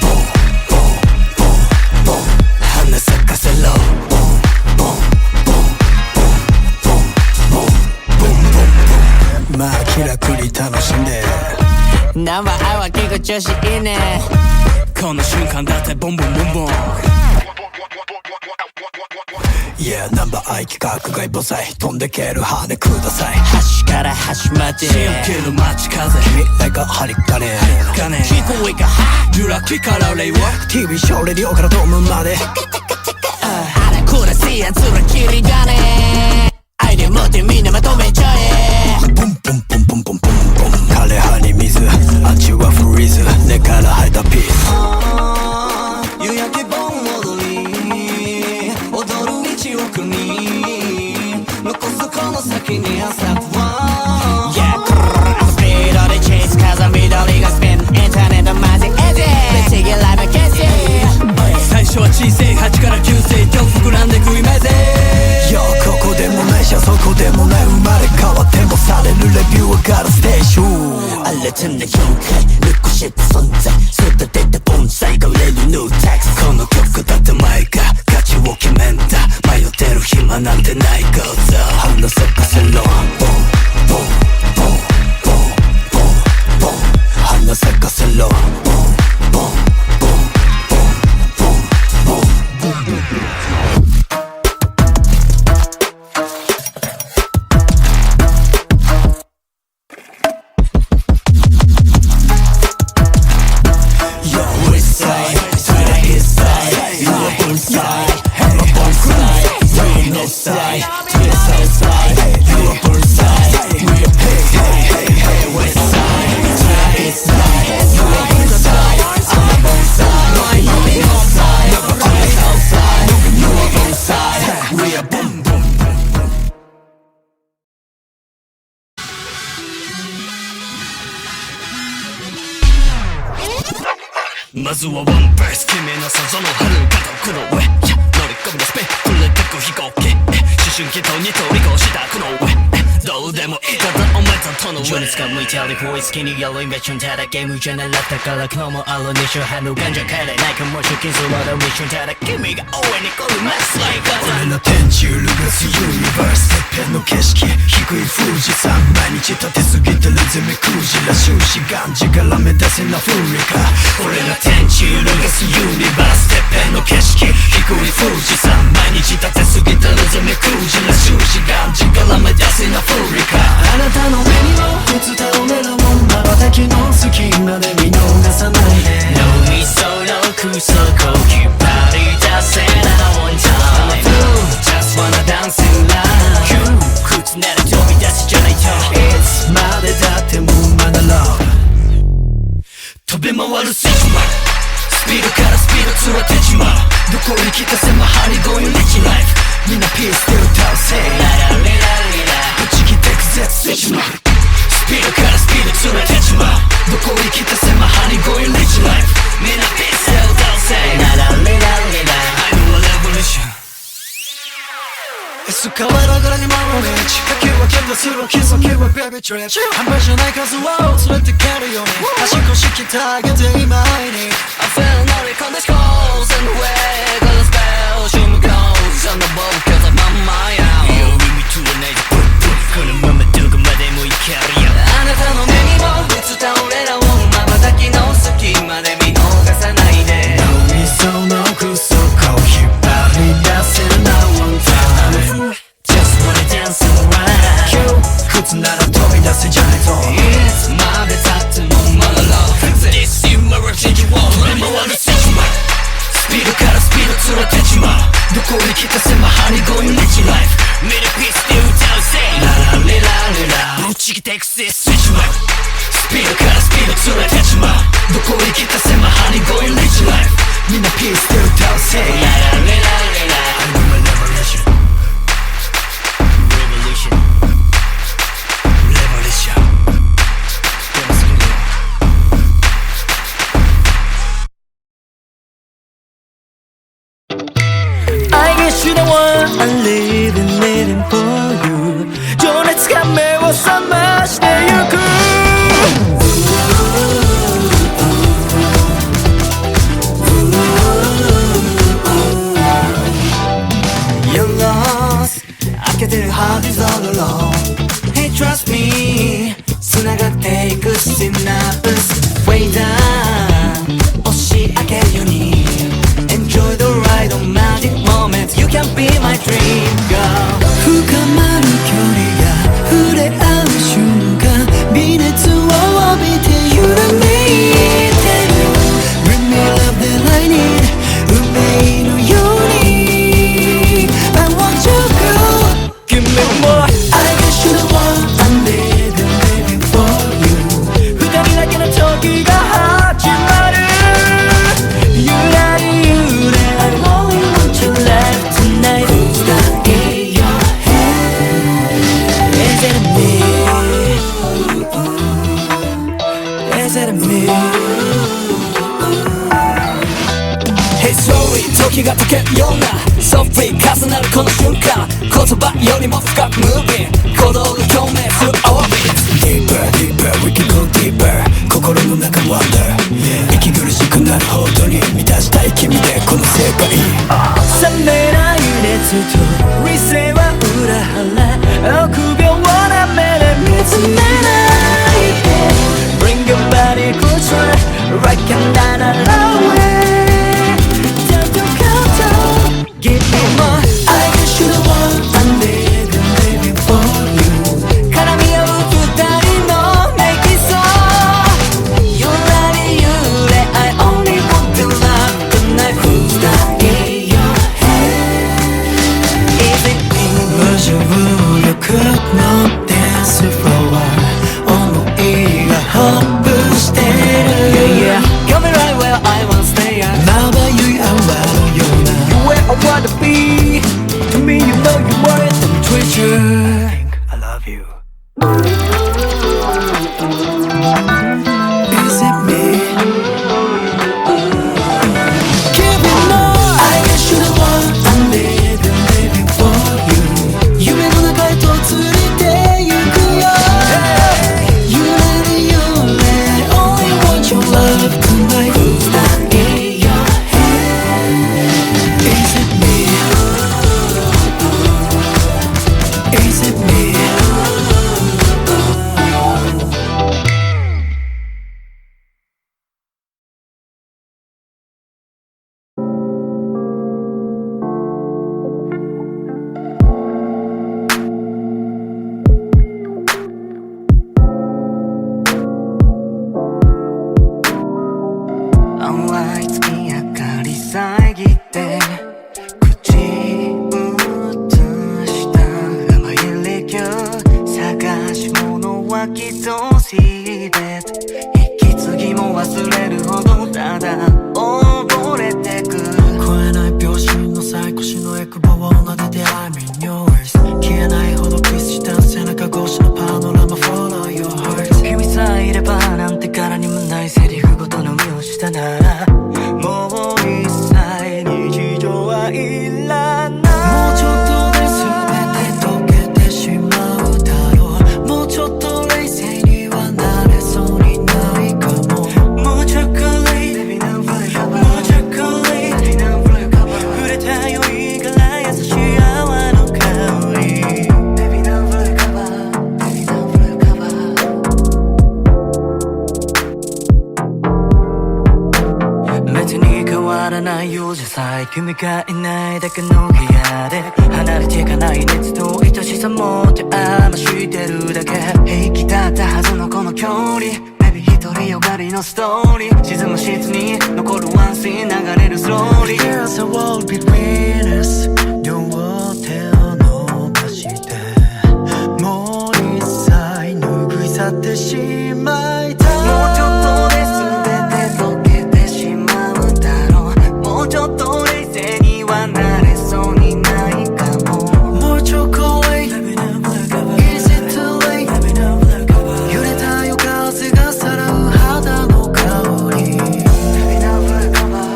[SPEAKER 2] ボンボンボンボン花咲かせろボンボンボンボンボンボンボンボンボンまあ気楽に楽しんで
[SPEAKER 1] ナンバーアイは結構調子いいねこの瞬間だってボンボンボンボン
[SPEAKER 2] Yeah ナンバーアイ規格外母材飛んでける羽ください
[SPEAKER 1] 端から端まで
[SPEAKER 3] しよける街風
[SPEAKER 2] 未来が針金
[SPEAKER 1] 聞こえか
[SPEAKER 3] 揺らきから令和
[SPEAKER 2] TV ショーレディオからドームまで
[SPEAKER 1] あらこらせやつらキリがねアイデア持ってみんなまとめちゃえ
[SPEAKER 2] ポンポンポンポンポンポンポン枯葉に水アンチはフリーズ根から生えたピース
[SPEAKER 3] 夕焼け盆踊り踊る1億人残すこの先に朝は
[SPEAKER 1] Yeah I'm speed でチェイス風緑がスピンインターネットマジエジ Let's take it live and get it
[SPEAKER 3] 最初は小さい8から9世紀膨らんでくイメージ
[SPEAKER 2] よここでもないしそこでもない生まれ変わってもされるレビューはガラステーション
[SPEAKER 1] 新たな境界残した存在育てた盆栽が売れるニュータックス
[SPEAKER 3] この曲だって前が価値を決めんだ迷ってる暇なんてない Go so
[SPEAKER 2] 花咲かせろボンボンボンボンボンボン花咲かせろボンボンボンボンボンボンボン
[SPEAKER 1] まずはワンベース君の想像の遥か遠くの上乗り込んだスペックれてく飛行機思春期と二通り越したこの上どうでもいいことお前との上情熱が向いてある方へ好きにやるイメージョンただゲームじゃなかったから昨日もある2週半のガンじゃ帰れないかも出勤するまだミッションただ君が応援に来るマスライカー
[SPEAKER 2] 俺の天中ルガスユニバースてっぺんの景色低い富士山毎日立てすぎてるゼミクジラ終始がんじから目指せなフリカ俺の天中ルガスユニバースてっぺんの景色低い富士山毎日立てすぎてるゼミクジラ終始がんじから目指せなフリカ
[SPEAKER 4] あなたの目にも映った俺らも瞬きの隙間で見逃さないで
[SPEAKER 1] 脳みその空想を引っ張り出せな one time Just wanna dance in line 窮屈なら飛び出すじゃないと
[SPEAKER 4] いつまでだってもまだ love
[SPEAKER 2] 飛び回るスイッチマンスピードからスピード連れてちまうどこに来たせまはり going rich life みんなピースで歌うせい
[SPEAKER 1] ララリラリラ
[SPEAKER 2] ぶち切ってくぜスイッチマンスピードからスピード連れてちまうどこに来たせまはり going rich life みんなピースで歌うせい
[SPEAKER 1] ララリラリラ
[SPEAKER 2] I'm a revolution
[SPEAKER 4] エスカレーターから2万の道火球は剣でするキスを切るベビートリップ半端じゃない数を連れてけるように足腰鍛え上げて今会いに
[SPEAKER 1] I feel naughty on the scrolls and the way Got a spell, show me clothes on the boat cause I'm on my own Yo, with me to a night, boom, boom このままどこまでも行けるよあなたの目にも映った俺らを瞬きの隙間で見逃さないで
[SPEAKER 4] 脳みその奥底を引っ張り出せな one time
[SPEAKER 1] Just wanna dance around
[SPEAKER 2] 窮屈なら飛び出せじゃないと
[SPEAKER 1] いつまで経ってもまだ love This is my change you want
[SPEAKER 2] 飛び回るスイッチマンスピードからスピード連れてちまうどこに来たせまはり going rich life
[SPEAKER 1] ミルピースで歌うせいララリラリラぶち切ってくぜスイッチマン
[SPEAKER 2] スピードからスピード連れてちまうどこに来たせまはり going rich life みんなピースで歌うせい
[SPEAKER 1] ララリラリラ
[SPEAKER 2] I'm a revolution
[SPEAKER 1] Revolution
[SPEAKER 2] revolution
[SPEAKER 4] I guess you're the one I'm living for you 情熱が目を覚ましてゆく
[SPEAKER 3] You're lost 開けてる heart is all alone Hey trust me 繋がっていく synapse Way down 押し上げるように Enjoy the ride on magic moments You can be my dream girl
[SPEAKER 4] 深まる距離が触れ合う瞬間微熱を帯びて揺らめいてる Bring me love that I need 運命のように I want you girl Give me more I guess you're the one I'm living for you 二人だけの時が始まるゆらりゆれ I only want your life tonight Who's that in your head Is it me? Is it me?
[SPEAKER 2] Hey sorry 時が溶けるような Softly 重なるこの瞬間言葉よりも深く Moving 鼓動が共鳴する Our beats Deeper deeper we can go deeper 心の中 Wonder 息苦しくなるほどに満たしたい君でこの世界
[SPEAKER 4] 冷めない熱と理性は裏腹臆病な目で見つめないで Bring your body closer Right and down away Time to count down Give me more I guess you're the one I'm living for you
[SPEAKER 3] 絡み合う二人のメキソゆらりゆれ I only want to love tonight Who's that in your head Is it me?
[SPEAKER 4] 無重力のダンスフロア思いがホップしてる
[SPEAKER 3] Yeah, come right where I wanna stay at
[SPEAKER 4] まばゆい泡のような
[SPEAKER 3] Where I wanna be To me you know you want it and treasure
[SPEAKER 2] I love you
[SPEAKER 4] Is it me?
[SPEAKER 3] はきっと知って息継ぎも忘れるほどただ溺れてく
[SPEAKER 4] 超えない秒針の最腰のエクボを撫でて I'm in yours 消えないほどキスした背中越しのパノラマ Follow your heart
[SPEAKER 3] 君さえいればなんて柄にもないセリフごとの見をしたならもう一切日常はいらない
[SPEAKER 4] もうちょっとで全て溶けてしまうだろうもうちょっと冷静にはなれそうにないかも
[SPEAKER 3] もうちょっとBaby now play cover もうちょっとBaby now play cover 触れたよいいから優しい泡の香り Baby now play cover Baby now play cover 別に変わらないよじゃさえ君がいないだけの部屋で離れていかない熱と愛しさも手余してるだけ平気だったはずのこの距離Baby独りよがりのストーリー沈む室に残るワンシーン流れるスローリー
[SPEAKER 4] There's a wall between us 両手を伸ばしてもう一切拭い去ってしまいたい
[SPEAKER 3] もうちょっとで全て溶けてしまうだろうもうちょっと冷静にはなれそうにないかも
[SPEAKER 4] もうちょっと late Is it too late 揺れた夜風がさらう肌の香り
[SPEAKER 3] Baby now play cover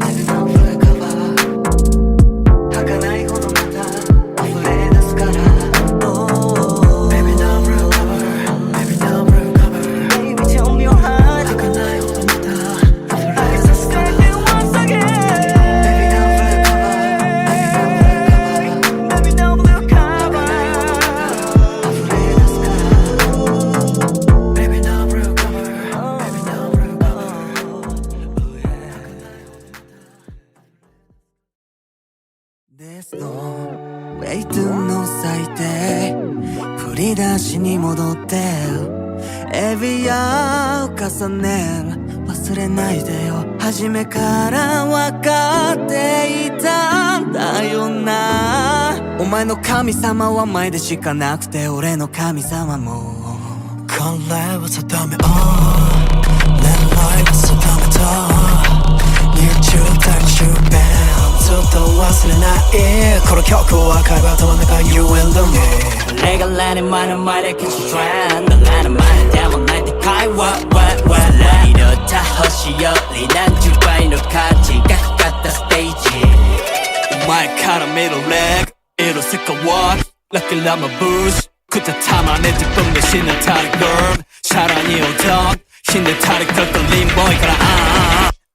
[SPEAKER 3] Baby now play cover 儚いほどまた溢れ出すから Oh
[SPEAKER 4] Baby now blue cover Baby now blue cover
[SPEAKER 3] Baby tell me your heart
[SPEAKER 4] 儚いほどまた溢れ出すから
[SPEAKER 3] Once again Baby now play cover Baby now play cover Baby now blue cover 溢れ出すから
[SPEAKER 4] Baby now blue cover Baby now blue cover
[SPEAKER 3] There's no way to の最低振り出しに戻ってエビアを重ねる忘れないでよ初めから分かっていたんだよなお前の神様は前でしかなくて俺の神様も
[SPEAKER 4] これは定め狙いは定めたYouTube 大終弁ずっと忘れないこの曲を赤いバトンの中 You and me
[SPEAKER 1] レガラに前の前で消すトレンドラの前でもないって会話色た星より何十倍の価値がかかったステージお前から見るレッグ色せかわるラッキーラマブースくたたまね自分が死んだたり girl さらに踊る死んでたりくるとリンボーイから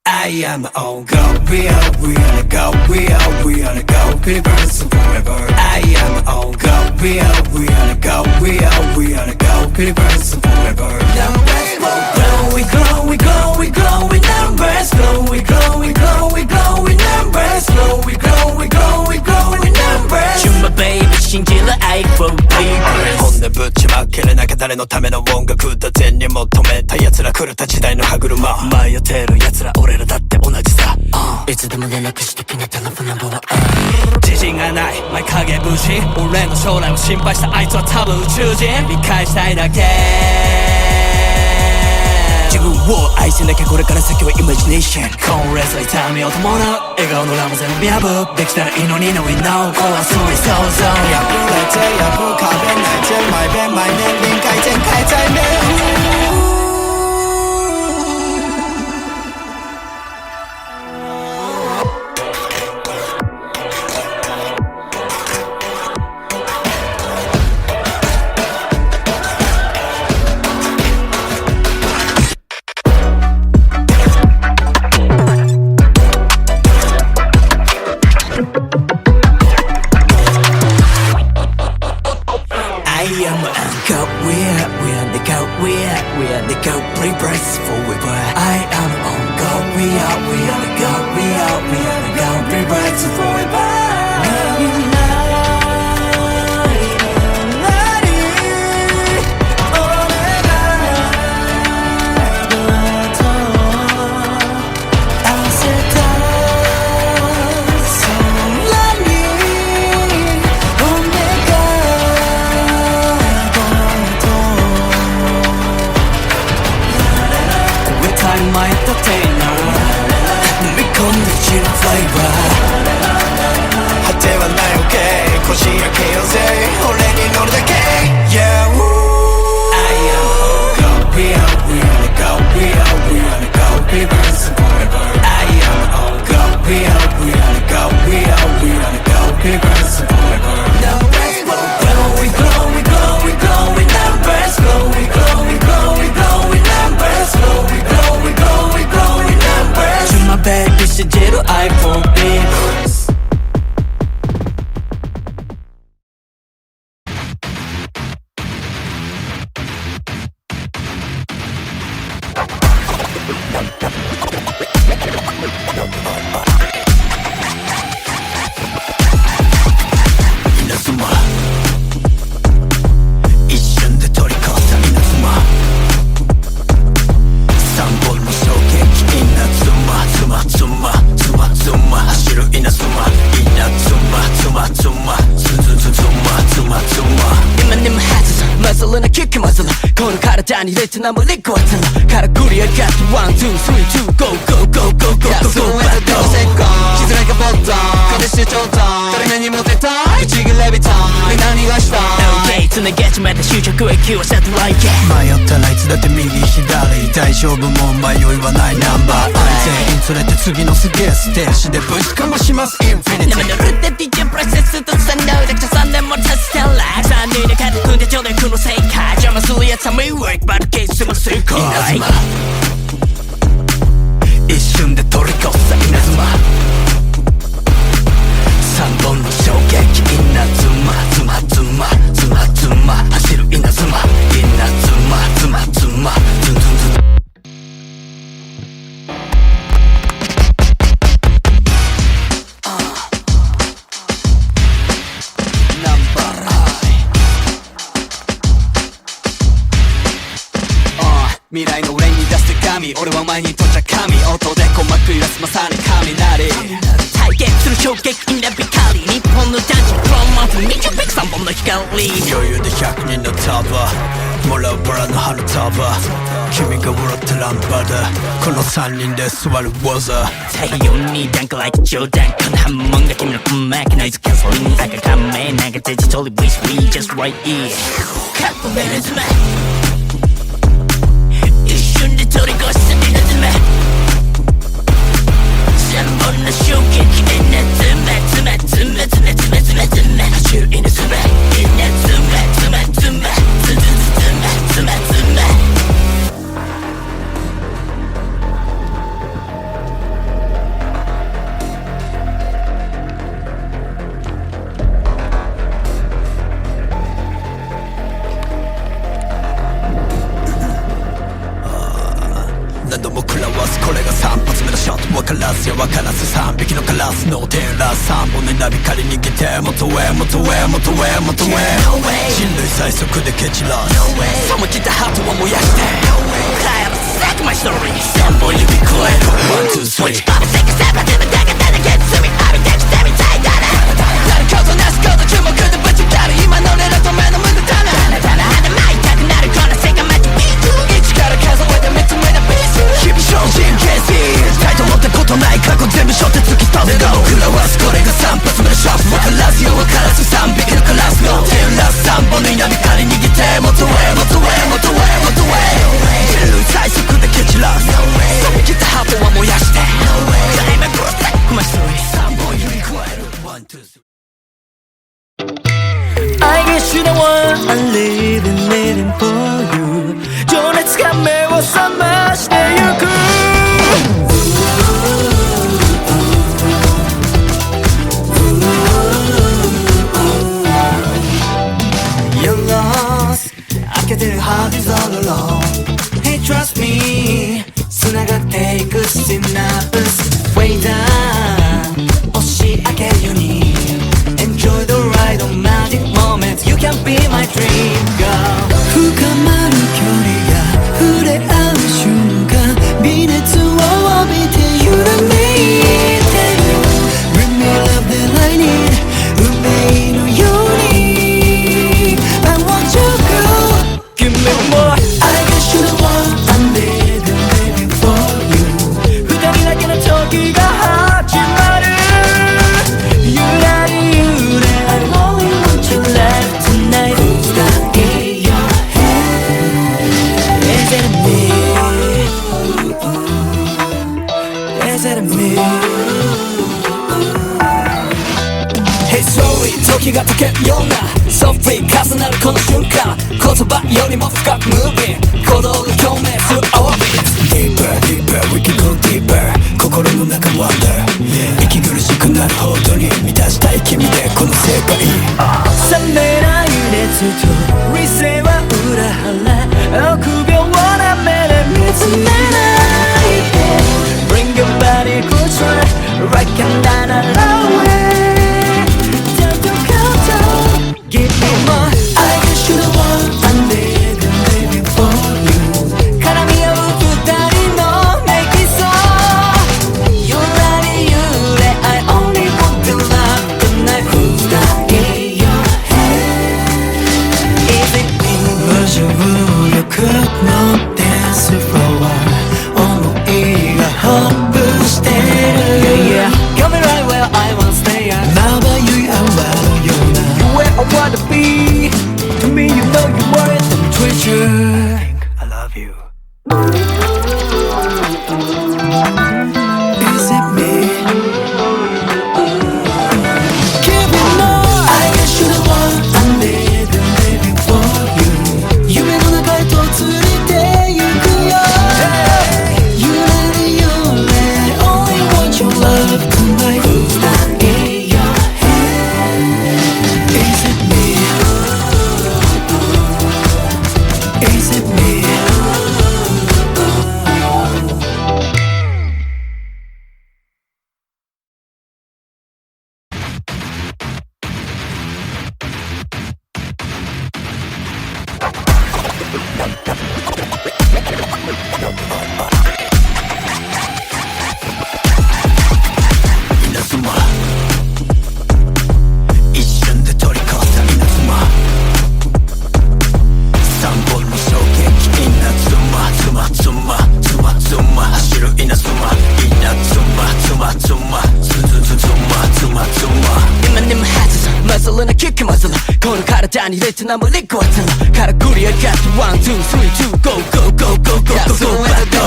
[SPEAKER 4] I am on go we are go we are go Believers forever I am on go we are go we are go Believers forever Numbers grow we grow we grow we grow we numbers grow we grow we grow we grow we numbers grow we grow we grow we grow we numbers
[SPEAKER 1] You my baby 信じる I for believers
[SPEAKER 2] 本音ぶちまけれなきゃ誰のための音楽だ善に求めた奴ら狂った時代の歯車迷ってる奴ら俺らだって同じさ、
[SPEAKER 1] いつでも連絡してきなテレフォンナンバーは
[SPEAKER 2] 自信がない前影無視俺の将来を心配したあいつは多分宇宙人理解したいだけ自分を愛せなきゃこれから先はイマジネーションコンレスは痛みを伴う笑顔のラムゼの見破できたらいいのに No we know 怖そうに想像破れて破壁泣いて毎遍毎年臨界点変えたいね
[SPEAKER 3] 나 깊게 맞을라 걸어가려다니 레트남을 잊고 왔잖아 가라구리에 같은 1, 2, 3, 2 Go go go go go
[SPEAKER 2] 약속을 또 새거 시들하게 뻗어 거듭시 쫓아 따르면 이 못했다 미치길 레비타 난 이가 싫어
[SPEAKER 1] Okay つなげちまった執着へ気をセットライケ
[SPEAKER 2] 迷ったらいつだって右左大丈夫もう迷いはないナンバー全員連れて次のすげえステージでブースかもしますインフィニティ
[SPEAKER 1] 나만 누를 때 DJ 프로세스도 산다고 닥쳐서 내 못한 스텔라 산이를 가득 군대 저들 그로 세이카 저만 수리에 참을 work 빠르게 숨을 쓸거
[SPEAKER 2] 이나즈마 이瞬で取り越さ稲妻3本の衝撃稲妻妻妻妻妻走る稲妻稲妻妻妻ズンズンズン未来の俺に出す手紙俺は前に到着神音で鼓膜揺らすまさに雷
[SPEAKER 1] 体験する衝撃インラビカリ日本の男児プロモート20ペク3本の光
[SPEAKER 2] 余裕で100人の束もらうバラの花束君が笑ってランパだこの3人で座る技
[SPEAKER 1] 太陽にダンクライト冗談この波紋が君の鼓膜ノイズキャンセリング赤仮面なんかデジタル wish we just right here カットメネズメ一瞬で取り越した稲妻3本の衝撃稲妻妻妻妻妻妻妻走る稲妻稲妻妻妻妻妻妻
[SPEAKER 2] 何度も食らわすこれが3発目のショット分からずや分からず3匹のカラスのテーラー3本でナビ狩り逃げて元へ元へ元へ元へ人類最速で蹴散らす
[SPEAKER 1] さも来たハートを燃やして帰る Sack my story 3本指加える 1, 2, 3 Switch up take a step 始めたがただ Get to me あるけどみたいだななることなすこと注目でぶちかる今の俺らと目の無駄だなただ花舞いたくなるこの世界待ちビート
[SPEAKER 2] 1から数えて3つ目のピース日々精進形成タイト持ったことない過去全部背負って突き飛ぶが僕らはこれが3発目のショット分からずよ分からず3匹のカラスのテーラス3本の稲光逃げて元へ元へ元へ元へ人類最速で蹴散らす
[SPEAKER 1] さも来たハートは燃やしてタイムプロテクト my story
[SPEAKER 2] 3本指加える1, 2, 3
[SPEAKER 4] I guess you're the one I'm living, living for you 情熱が目を覚ましてゆく
[SPEAKER 3] You're lost 開けてる heart is all alone Hey trust me 繋がっていくシナプス Way down 押し上げるように Enjoy the ride on magic moments You can be my dream girl
[SPEAKER 4] 深まる距離が触れ合う瞬間微熱を帯びて揺らめいてる Bring me love that I need 運命のように I want you girl Give me more I guess you're the one I'm living, living for you 二人だけの時が始まるゆらり揺れ I only want your life tonight Who's that in your head Is it me? Is it me?
[SPEAKER 2] Hey sorry 時が溶けるような Softly 重なるこの瞬間言葉よりも深く Moving 鼓動が共鳴する Our beats Deeper, deeper, we can go deeper 心の中 Wonder 息苦しくなるほどに満たしたい君でこの世界
[SPEAKER 4] 冷めない熱と理性は裏腹臆病な目で見つめないで Bring your body closer Right and away Time to count down Give me more I guess you're the one I'm living, living for you 絡み合う二人のメキソゆらり揺れ I only want to love tonight Who's that in your head Is it 力のダンスフロア思いがホップしてる
[SPEAKER 3] Yeah, got me right where I wanna stay at
[SPEAKER 4] まばゆい泡のような
[SPEAKER 3] You where I wanna be To me you know you more than treasure
[SPEAKER 2] I love you
[SPEAKER 4] Is it me? Give me more I guess you're the one I need and living for you 夢の中へと連れて行くよ You let it, you let it Only want your love tonight Who's that in your head? Is it me? Is it me?
[SPEAKER 3] 난 이랬지 난 몰릴 것 같아 가라구리에 got to 1, 2, 3, 2 Go, go, go, go, go, go, go back go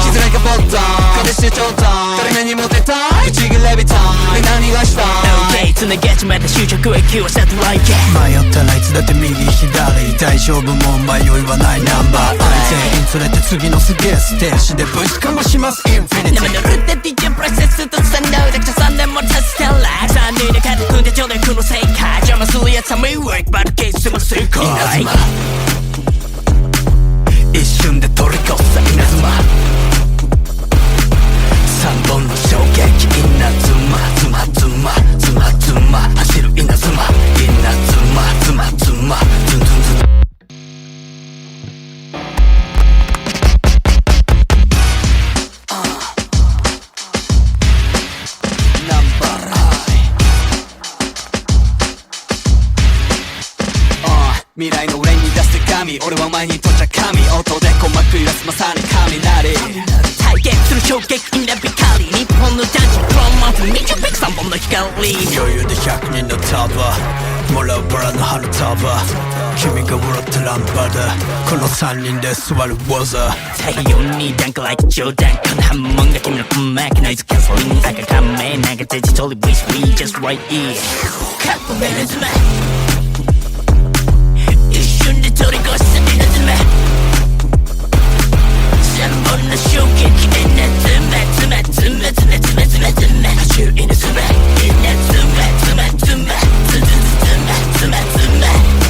[SPEAKER 3] 시들하게 보던 거짓이 줬던 따르면이 못했던 규칙을 내비던 내 난이 가시던 Okay, 투내겠지만 다 시작구에 키워서 들어있게
[SPEAKER 2] 迷ったらいつだって右左大丈夫もう迷いはないナンバー全員連れて次のすげえステージでブーストかましますインフィニティ
[SPEAKER 3] 나만 누를 때 DJ 프로세스 또 산다고 닥쳐서내 못한 스텔라 산이를 가득 군대 저들 그노 세이카 저만 수리야 참을 work 바르게 숨을 쓸까
[SPEAKER 2] 이나즈마一瞬で取りこさ稲妻三本の衝撃稲妻妻妻妻妻走る稲妻稲妻妻妻ズンズンズン
[SPEAKER 3] 未来の俺に出す神俺は前に到着神音で鼓膜揺らすまさに雷体現する衝撃インラビカリ日本の男子プロマン導く三本の光
[SPEAKER 2] 余裕で100人の束もらうバラの花束君がもらったランパだこの3人で座る技
[SPEAKER 3] 太陽にダンクライク冗談この波紋が君の鼓膜ノイズキャンセリング赤仮面なんかデジタル wish we just right here カップメルズマ一瞬で取り越す稲妻三本の衝撃稲妻妻妻妻妻妻妻走る稲妻稲妻妻妻妻妻妻妻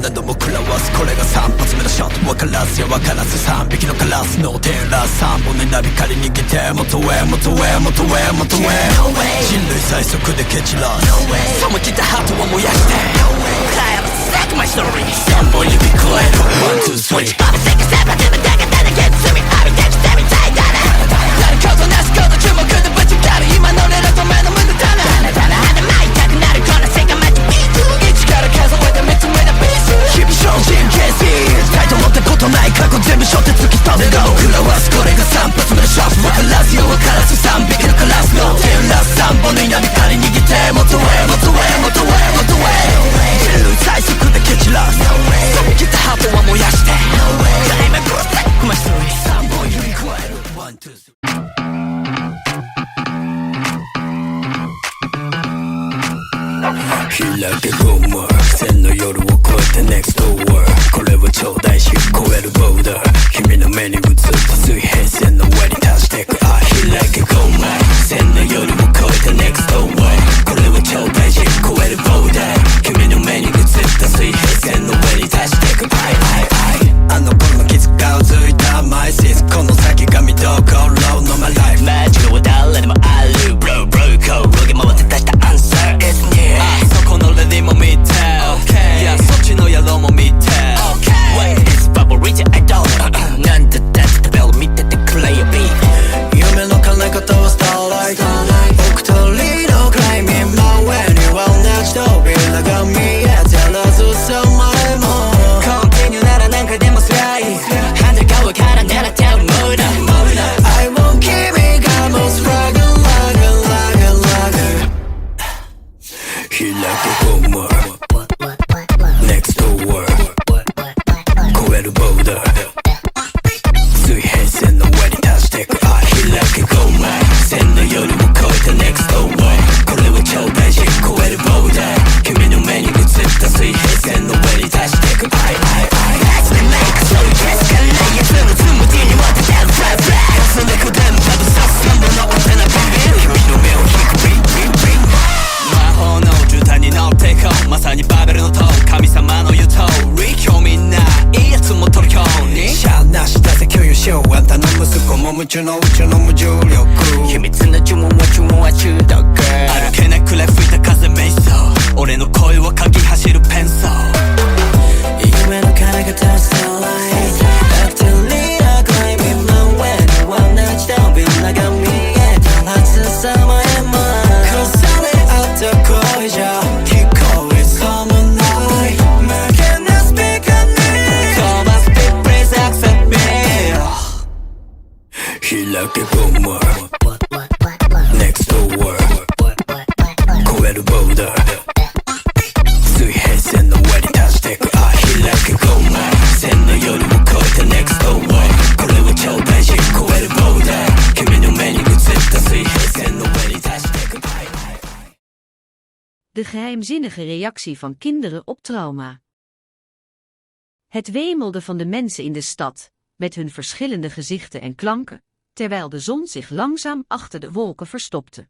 [SPEAKER 2] 何度も食らわすこれが3発目のショット分からずや分からず3匹のカラスのテーラー3本のナビ狩り逃げて元へ元へ元へ元へ人類最速で蹴散らす
[SPEAKER 3] 冷め切ったハートを燃やして帰らせ Sack my story 3本指加える 1, 2, 3 I'm a second step だけだけだけ罪あるけどしてみたいだななることなすこと注目でぶちかる今の俺のための無駄だなだなだな痛くなるこの世界マジビート一から数えて見つめたビース日々精進形成タイト持ったことない過去全部背負って突き止めろ食らわすこれが3発目のショット分からずよ分からず3匹のカラスの手ら3本の稲光逃げて元へ元へ元へ元へ人類最速で蹴散らす冷め切ったハートは燃やしてクライマックスコマストーリー3本指加える1, 2, 3
[SPEAKER 2] 開けゴム線の夜を越えて Next door これを頂戴し超えるボーダー君の目に映った水平線の上 what you know 너무 졸렸고
[SPEAKER 1] 힘이 든다 주문 what you want what you the girl I don't care 날 쿨해 free 다 가슴에 있어 올해 너 거의 와카기 하시루 펜서
[SPEAKER 2] 이후에 너 가나가 다 starlight Afterlight claim it my way 너 원하지도 빛나가 위에 달라진 summer의 mind Cause I lay out the corridor Keep going summer night Man can I speak on me
[SPEAKER 1] Come on speak please accept me
[SPEAKER 2] He like a boomer Next door 고외로 border Three heads and nowhere 다시 take 아 He like a boomer 셋너 여름 거의 다 next door 고래와 초반식 고외로 border 김민용 매니 굿셋다 Three heads and nowhere 다시 take
[SPEAKER 5] De geheimzinnige reactie van kinderen op trauma. Het wemelde van de mensen in de stad, met hun verschillende gezichten en klanken, terwijl de zon zich langzaam achter de wolken verstopte.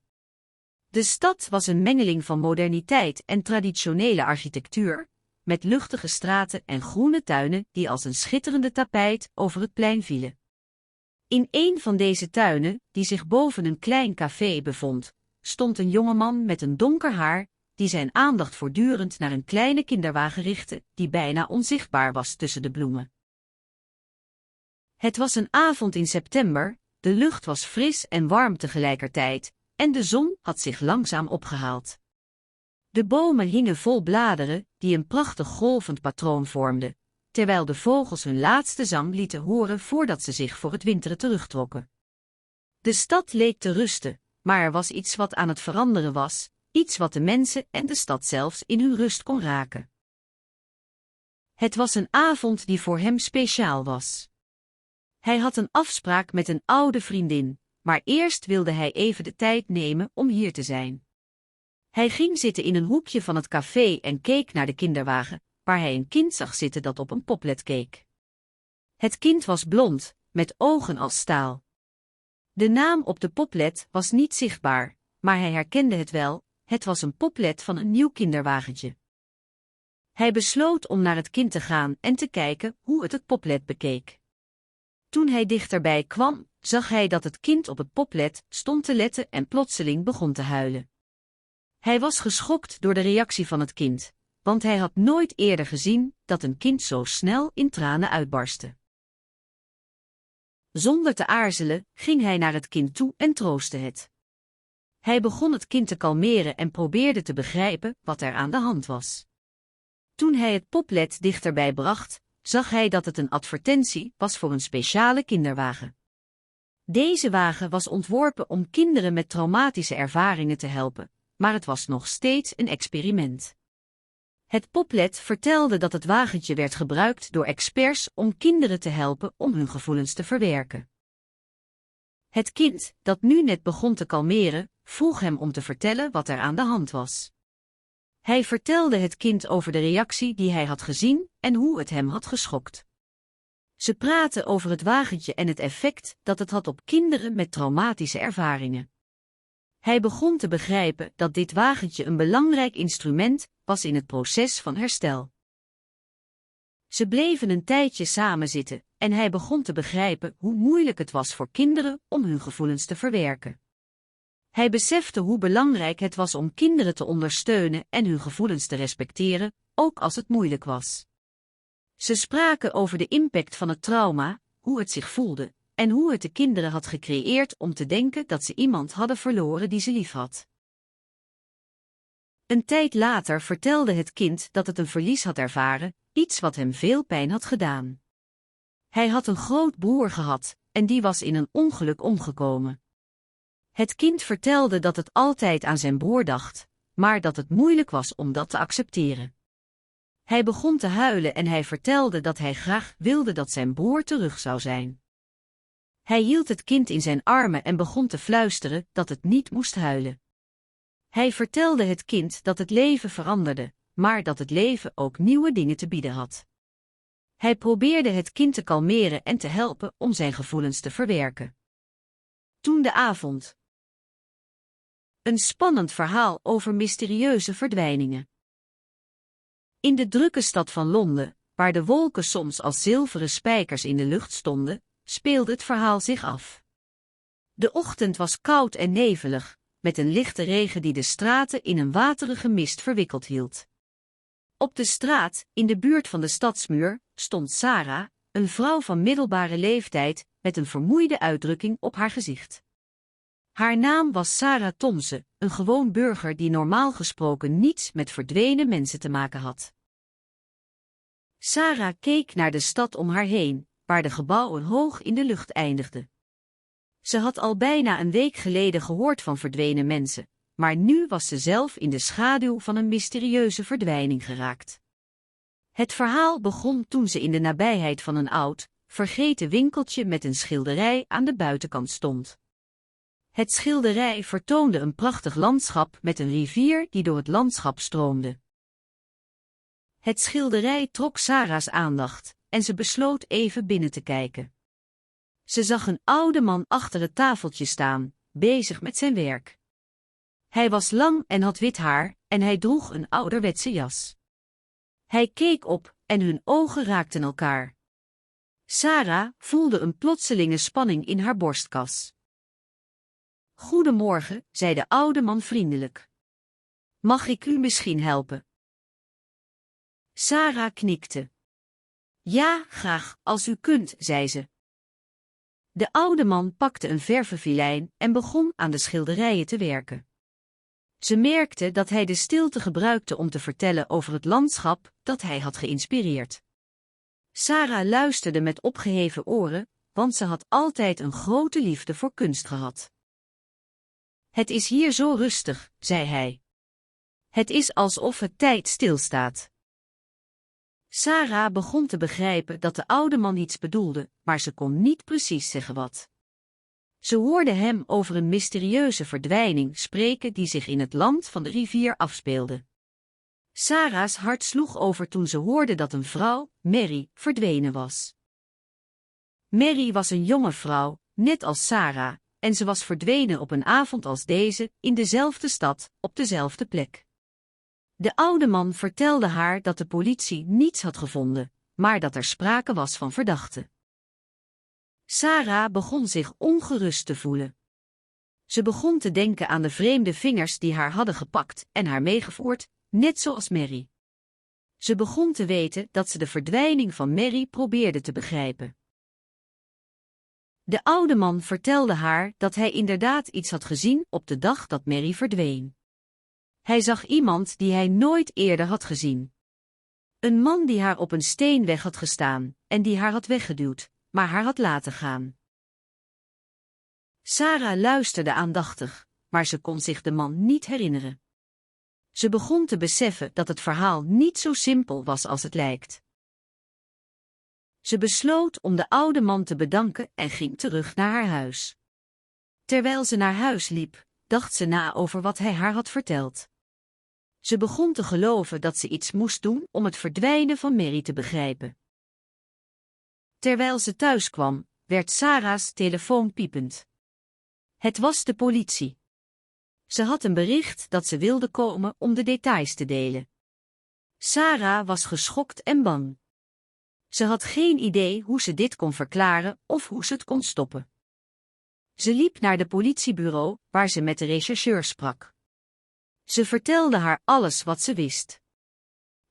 [SPEAKER 5] De stad was een mengeling van moderniteit en traditionele architectuur, met luchtige straten en groene tuinen die als een schitterende tapijt over het plein vielen. In een van deze tuinen, die zich boven een klein café bevond, stond een jongeman met een donker haar, die zijn aandacht voortdurend naar een kleine kinderwagen richtte, die bijna onzichtbaar was tussen de bloemen. Het was een avond in september, de lucht was fris en warm tegelijkertijd, en de zon had zich langzaam opgehaald. De bomen hingen vol bladeren, die een prachtig golvend patroon vormden, terwijl de vogels hun laatste zang lieten horen voordat ze zich voor het winteren terugtrokken. De stad leek te rusten, maar er was iets wat aan het veranderen was, iets wat de mensen en de stad zelfs in hun rust kon raken. Het was een avond die voor hem speciaal was. Hij had een afspraak met een oude vriendin, maar eerst wilde hij even de tijd nemen om hier te zijn. Hij ging zitten in een hoekje van het café en keek naar de kinderwagen, waar hij een kind zag zitten dat op een poplet keek. Het kind was blond, met ogen als staal. De naam op de poplet was niet zichtbaar, maar hij herkende het wel, het was een poplet van een nieuw kinderwagentje. Hij besloot om naar het kind te gaan en te kijken hoe het poplet bekeek. Toen hij dichterbij kwam, zag hij dat het kind op het poplet stond te letten en plotseling begon te huilen. Hij was geschokt door de reactie van het kind, want hij had nooit eerder gezien dat een kind zo snel in tranen uitbarstte. Zonder te aarzelen ging hij naar het kind toe en troostte het. Hij begon het kind te kalmeren en probeerde te begrijpen wat er aan de hand was. Toen hij het poplet dichterbij bracht, zag hij dat het een advertentie was voor een speciale kinderwagen. Deze wagen was ontworpen om kinderen met traumatische ervaringen te helpen, maar het was nog steeds een experiment. Het poplet vertelde dat het wagentje werd gebruikt door experts om kinderen te helpen om hun gevoelens te verwerken. Het kind, dat nu net begon te kalmeren, vroeg hem om te vertellen wat er aan de hand was. Hij vertelde het kind over de reactie die hij had gezien en hoe het hem had geschokt. Ze praten over het wagentje en het effect dat het had op kinderen met traumatische ervaringen. Hij begon te begrijpen dat dit wagentje een belangrijk instrument was in het proces van herstel. Ze bleven een tijdje samen zitten en hij begon te begrijpen hoe moeilijk het was voor kinderen om hun gevoelens te verwerken. Hij besefte hoe belangrijk het was om kinderen te ondersteunen en hun gevoelens te respecteren, ook als het moeilijk was. Ze spraken over de impact van het trauma, hoe het zich voelde, en hoe het de kinderen had gecreëerd om te denken dat ze iemand hadden verloren die ze liefhad. Een tijd later vertelde het kind dat het een verlies had ervaren, iets wat hem veel pijn had gedaan. Hij had een groot broer gehad, en die was in een ongeluk omgekomen. Het kind vertelde dat het altijd aan zijn broer dacht, maar dat het moeilijk was om dat te accepteren. Hij begon te huilen en hij vertelde dat hij graag wilde dat zijn broer terug zou zijn. Hij hield het kind in zijn armen en begon te fluisteren dat het niet moest huilen. Hij vertelde het kind dat het leven veranderde, maar dat het leven ook nieuwe dingen te bieden had. Hij probeerde het kind te kalmeren en te helpen om zijn gevoelens te verwerken. Toen de avond. Een spannend verhaal over mysterieuze verdwijningen. In de drukke stad van Londen, waar de wolken soms als zilveren spijkers in de lucht stonden, speelde het verhaal zich af. De ochtend was koud en nevelig, met een lichte regen die de straten in een waterige mist verwikkeld hield. Op de straat, in de buurt van de stadsmuur, stond Sarah, een vrouw van middelbare leeftijd, met een vermoeide uitdrukking op haar gezicht. Haar naam was Sarah Thomse, een gewoon burger die normaal gesproken niets met verdwenen mensen te maken had. Sarah keek naar de stad om haar heen, waar de gebouwen hoog in de lucht eindigden. Ze had al bijna een week geleden gehoord van verdwenen mensen, maar nu was ze zelf in de schaduw van een mysterieuze verdwijning geraakt. Het verhaal begon toen ze in de nabijheid van een oud, vergeten winkeltje met een schilderij aan de buitenkant stond. Het schilderij vertoonde een prachtig landschap met een rivier die door het landschap stroomde. Het schilderij trok Sarah's aandacht, en ze besloot even binnen te kijken. Ze zag een oude man achter het tafeltje staan, bezig met zijn werk. Hij was lang en had wit haar, en hij droeg een ouderwetse jas. Hij keek op, en hun ogen raakten elkaar. Sarah voelde een plotselinge spanning in haar borstkas. Goedemorgen, zei de oude man vriendelijk. Mag ik u misschien helpen? Sarah knikte. Ja, graag, als u kunt, zei ze. De oude man pakte een vervenvilijn en begon aan de schilderijen te werken. Ze merkte dat hij de stilte gebruikte om te vertellen over het landschap dat hij had geïnspireerd. Sarah luisterde met opgeheven oren, want ze had altijd een grote liefde voor kunst gehad. Het is hier zo rustig, zei hij. Het is alsof het tijd stilstaat. Sarah begon te begrijpen dat de oude man iets bedoelde, maar ze kon niet precies zeggen wat. Ze hoorde hem over een mysterieuze verdwijning spreken die zich in het land van de rivier afspeelde. Sarah's hart sloeg over toen ze hoorde dat een vrouw, Mary, verdwenen was. Mary was een jonge vrouw, net als Sarah, en ze was verdwenen op een avond als deze, in dezelfde stad, op dezelfde plek. De oude man vertelde haar dat de politie niets had gevonden, maar dat er sprake was van verdachten. Sarah begon zich ongerust te voelen. Ze begon te denken aan de vreemde vingers die haar hadden gepakt en haar meegevoerd, net zoals Mary. Ze begon te weten dat ze de verdwijning van Mary probeerde te begrijpen. De oude man vertelde haar dat hij inderdaad iets had gezien op de dag dat Mary verdween. Hij zag iemand die hij nooit eerder had gezien. Een man die haar op een steen weg had gestaan en die haar had weggeduwd, maar haar had laten gaan. Sarah luisterde aandachtig, maar ze kon zich de man niet herinneren. Ze begon te beseffen dat het verhaal niet zo simpel was als het lijkt. Ze besloot om de oude man te bedanken en ging terug naar haar huis. Terwijl ze naar huis liep, dacht ze na over wat hij haar had verteld. Ze begon te geloven dat ze iets moest doen om het verdwijnen van Mary te begrijpen. Terwijl ze thuis kwam, werd Sarah's telefoon piepend. Het was de politie. Ze had een bericht dat ze wilde komen om de details te delen. Sarah was geschokt en bang. Ze had geen idee hoe ze dit kon verklaren of hoe ze het kon stoppen. Ze liep naar de politiebureau, waar ze met de rechercheur sprak. Ze vertelde haar alles wat ze wist.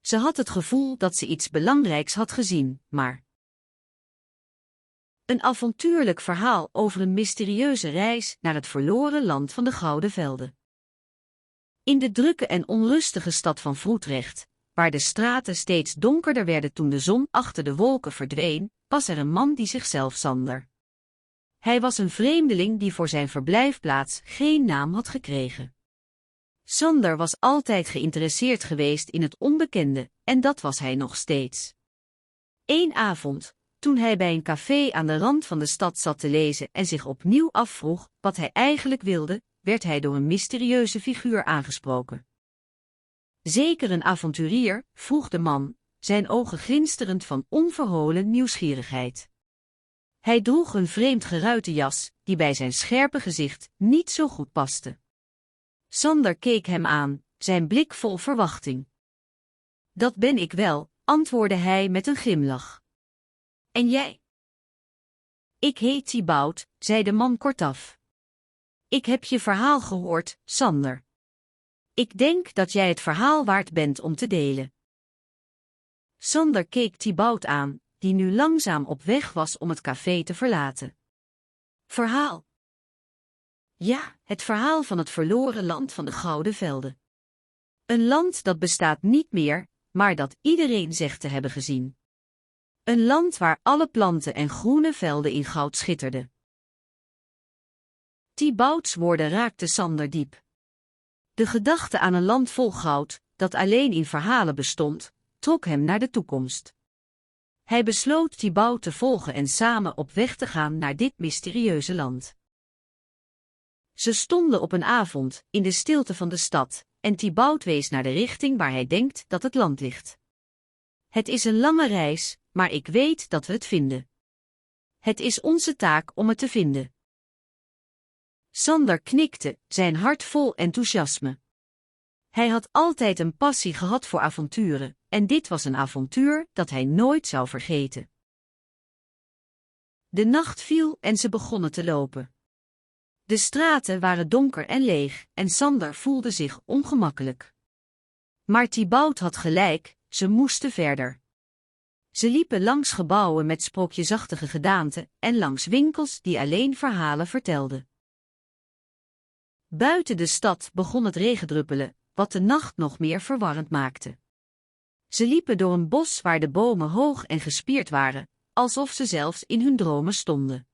[SPEAKER 5] Ze had het gevoel dat ze iets belangrijks had gezien, maar... Een avontuurlijk verhaal over een mysterieuze reis naar het verloren land van de Gouden Velden. In de drukke en onrustige stad van Vroedrecht, waar de straten steeds donkerder werden toen de zon achter de wolken verdween, was er een man die zichzelf Sander. Hij was een vreemdeling die voor zijn verblijfplaats geen naam had gekregen. Sander was altijd geïnteresseerd geweest in het onbekende, en dat was hij nog steeds. Eén avond, toen hij bij een café aan de rand van de stad zat te lezen en zich opnieuw afvroeg wat hij eigenlijk wilde, werd hij door een mysterieuze figuur aangesproken. Zeker een avonturier, vroeg de man, zijn ogen glinsterend van onverholen nieuwsgierigheid. Hij droeg een vreemd geruite jas, die bij zijn scherpe gezicht niet zo goed paste. Sander keek hem aan, zijn blik vol verwachting. Dat ben ik wel, antwoordde hij met een glimlach. En jij? Ik heet Thibaut, zei de man kortaf. Ik heb je verhaal gehoord, Sander. Ik denk dat jij het verhaal waard bent om te delen. Sander keek Thibaut aan, die nu langzaam op weg was om het café te verlaten. Verhaal? Ja, het verhaal van het verloren land van de gouden velden. Een land dat bestaat niet meer, maar dat iedereen zegt te hebben gezien. Een land waar alle planten en groene velden in goud schitterden. Thibauts woorden raakten Sander diep. De gedachte aan een land vol goud, dat alleen in verhalen bestond, trok hem naar de toekomst. Hij besloot Thibaut te volgen en samen op weg te gaan naar dit mysterieuze land. Ze stonden op een avond, in de stilte van de stad, en Thibaut wees naar de richting waar hij denkt dat het land ligt. Het is een lange reis, maar ik weet dat we het vinden. Het is onze taak om het te vinden. Sander knikte, zijn hart vol enthousiasme. Hij had altijd een passie gehad voor avonturen, en dit was een avontuur dat hij nooit zou vergeten. De nacht viel en ze begonnen te lopen. De straten waren donker en leeg, en Sander voelde zich ongemakkelijk. Maar Thibaut had gelijk, ze moesten verder. Ze liepen langs gebouwen met sprookjesachtige gedaanten en langs winkels die alleen verhalen vertelden. Buiten de stad begon het regendruppelen, wat de nacht nog meer verwarrend maakte. Ze liepen door een bos waar de bomen hoog en gespierd waren, alsof ze zelfs in hun dromen stonden.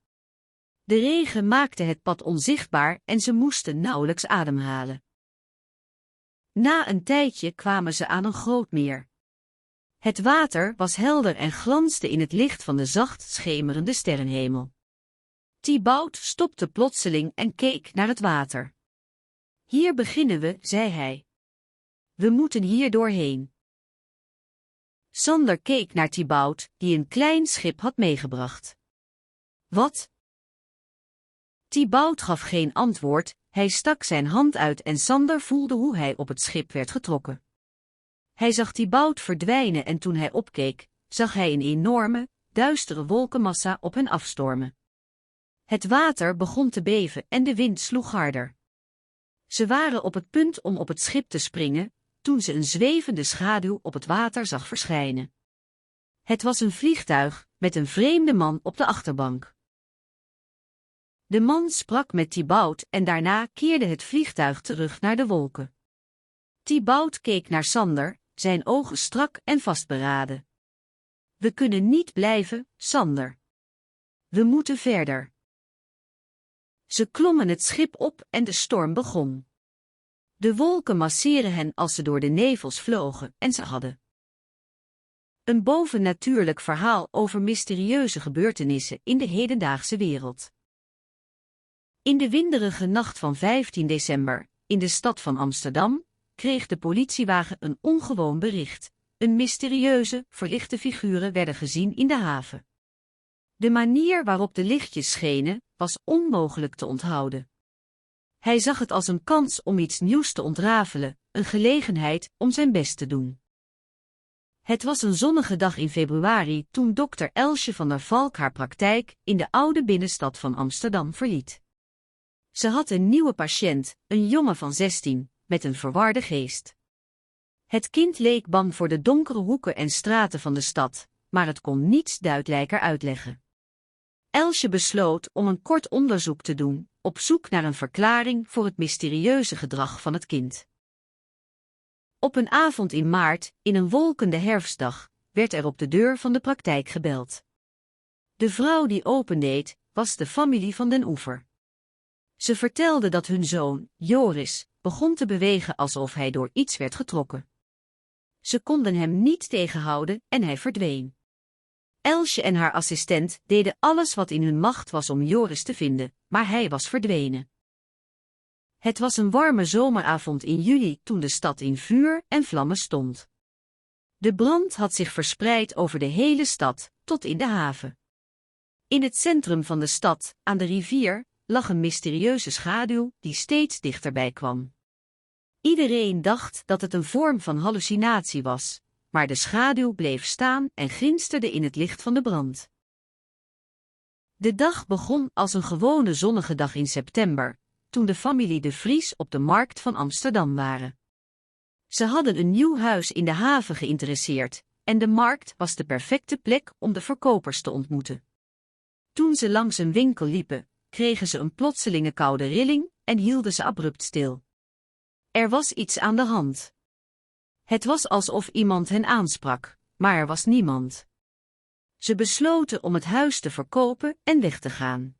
[SPEAKER 5] De regen maakte het pad onzichtbaar en ze moesten nauwelijks ademhalen. Na een tijdje kwamen ze aan een groot meer. Het water was helder en glansde in het licht van de zacht schemerende sterrenhemel. Thibaut stopte plotseling en keek naar het water. Hier beginnen we, zei hij. We moeten hier doorheen. Sander keek naar Thibaut, die een klein schip had meegebracht. Wat? Thibaut gaf geen antwoord, hij stak zijn hand uit en Sander voelde hoe hij op het schip werd getrokken. Hij zag Thibaut verdwijnen en toen hij opkeek, zag hij een enorme, duistere wolkenmassa op hen afstormen. Het water begon te beven en de wind sloeg harder. Ze waren op het punt om op het schip te springen, toen ze een zwevende schaduw op het water zag verschijnen. Het was een vliegtuig, met een vreemde man op de achterbank. De man sprak met Thibaut en daarna keerde het vliegtuig terug naar de wolken. Thibaut keek naar Sander, zijn ogen strak en vastberaden. We kunnen niet blijven, Sander. We moeten verder. Ze klommen het schip op en de storm begon. De wolken masseerden hen als ze door de nevels vlogen en ze hadden een bovennatuurlijk verhaal over mysterieuze gebeurtenissen in de hedendaagse wereld. In de winderige nacht van 15 december, in de stad van Amsterdam, kreeg de politiewagen een ongewoon bericht. Een mysterieuze, verlichte figuren werden gezien in de haven. De manier waarop de lichtjes schenen, was onmogelijk te onthouden. Hij zag het als een kans om iets nieuws te ontrafelen, een gelegenheid om zijn best te doen. Het was een zonnige dag in februari toen dokter Elsje van der Valk haar praktijk in de oude binnenstad van Amsterdam verliet. Ze had een nieuwe patiënt, een jongen van 16, met een verwarde geest. Het kind leek bang voor de donkere hoeken en straten van de stad, maar het kon niets duidelijker uitleggen. Elsje besloot om een kort onderzoek te doen, op zoek naar een verklaring voor het mysterieuze gedrag van het kind. Op een avond in maart, in een wolkende herfstdag, werd er op de deur van de praktijk gebeld. De vrouw die opendeed, was de familie van den Oever. Ze vertelde dat hun zoon, Joris, begon te bewegen alsof hij door iets werd getrokken. Ze konden hem niet tegenhouden en hij verdween. Elsje en haar assistent deden alles wat in hun macht was om Joris te vinden, maar hij was verdwenen. Het was een warme zomeravond in juli toen de stad in vuur en vlammen stond. De brand had zich verspreid over de hele stad, tot in de haven. In het centrum van de stad, aan de rivier, lag een mysterieuze schaduw die steeds dichterbij kwam. Iedereen dacht dat het een vorm van hallucinatie was, maar de schaduw bleef staan en glinsterde in het licht van de brand. De dag begon als een gewone zonnige dag in september, toen de familie De Vries op de markt van Amsterdam waren. Ze hadden een nieuw huis in de haven geïnteresseerd, en de markt was de perfecte plek om de verkopers te ontmoeten. Toen ze langs een winkel liepen, kregen ze een plotselinge koude rilling en hielden ze abrupt stil. Er was iets aan de hand. Het was alsof iemand hen aansprak, maar er was niemand. Ze besloten om het huis te verkopen en weg te gaan.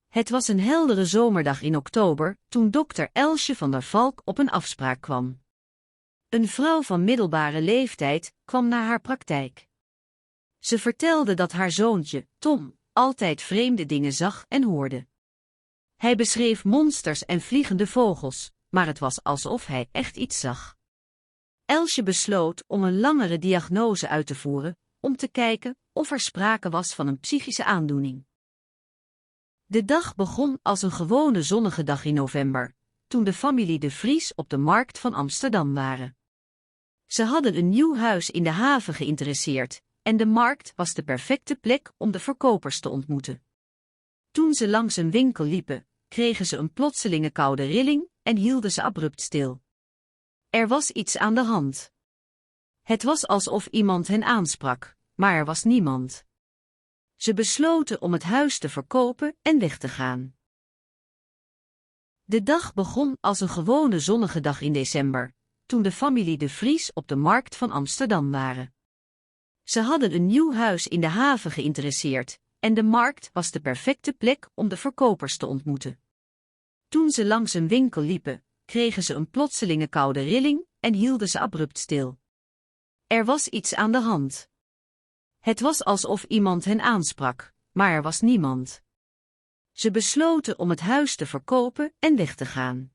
[SPEAKER 5] Het was een heldere zomerdag in oktober, toen dokter Elsje van der Valk op een afspraak kwam. Een vrouw van middelbare leeftijd kwam naar haar praktijk. Ze vertelde dat haar zoontje, Tom, altijd vreemde dingen zag en hoorde. Hij beschreef monsters en vliegende vogels, maar het was alsof hij echt iets zag. Elsje besloot om een langere diagnose uit te voeren, om te kijken of er sprake was van een psychische aandoening. De dag begon als een gewone zonnige dag in november, toen de familie De Vries op de markt van Amsterdam waren. Ze hadden een nieuw huis in de haven geïnteresseerd, en de markt was de perfecte plek om de verkopers te ontmoeten. Toen ze langs een winkel liepen, kregen ze een plotselinge koude rilling en hielden ze abrupt stil. Er was iets aan de hand. Het was alsof iemand hen aansprak, maar er was niemand. Ze besloten om het huis te verkopen en weg te gaan. De dag begon als een gewone zonnige dag in december, toen de familie De Vries op de markt van Amsterdam waren. Ze hadden een nieuw huis in de haven geïnteresseerd, en de markt was de perfecte plek om de verkopers te ontmoeten. Toen ze langs een winkel liepen, kregen ze een plotselinge koude rilling en hielden ze abrupt stil. Er was iets aan de hand. Het was alsof iemand hen aansprak, maar er was niemand. Ze besloten om het huis te verkopen en weg te gaan.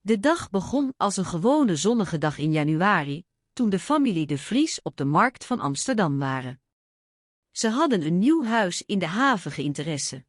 [SPEAKER 5] De dag begon als een gewone zonnige dag in januari, toen de familie De Vries op de markt van Amsterdam waren. Ze hadden een nieuw huis in de haven geïnteresse,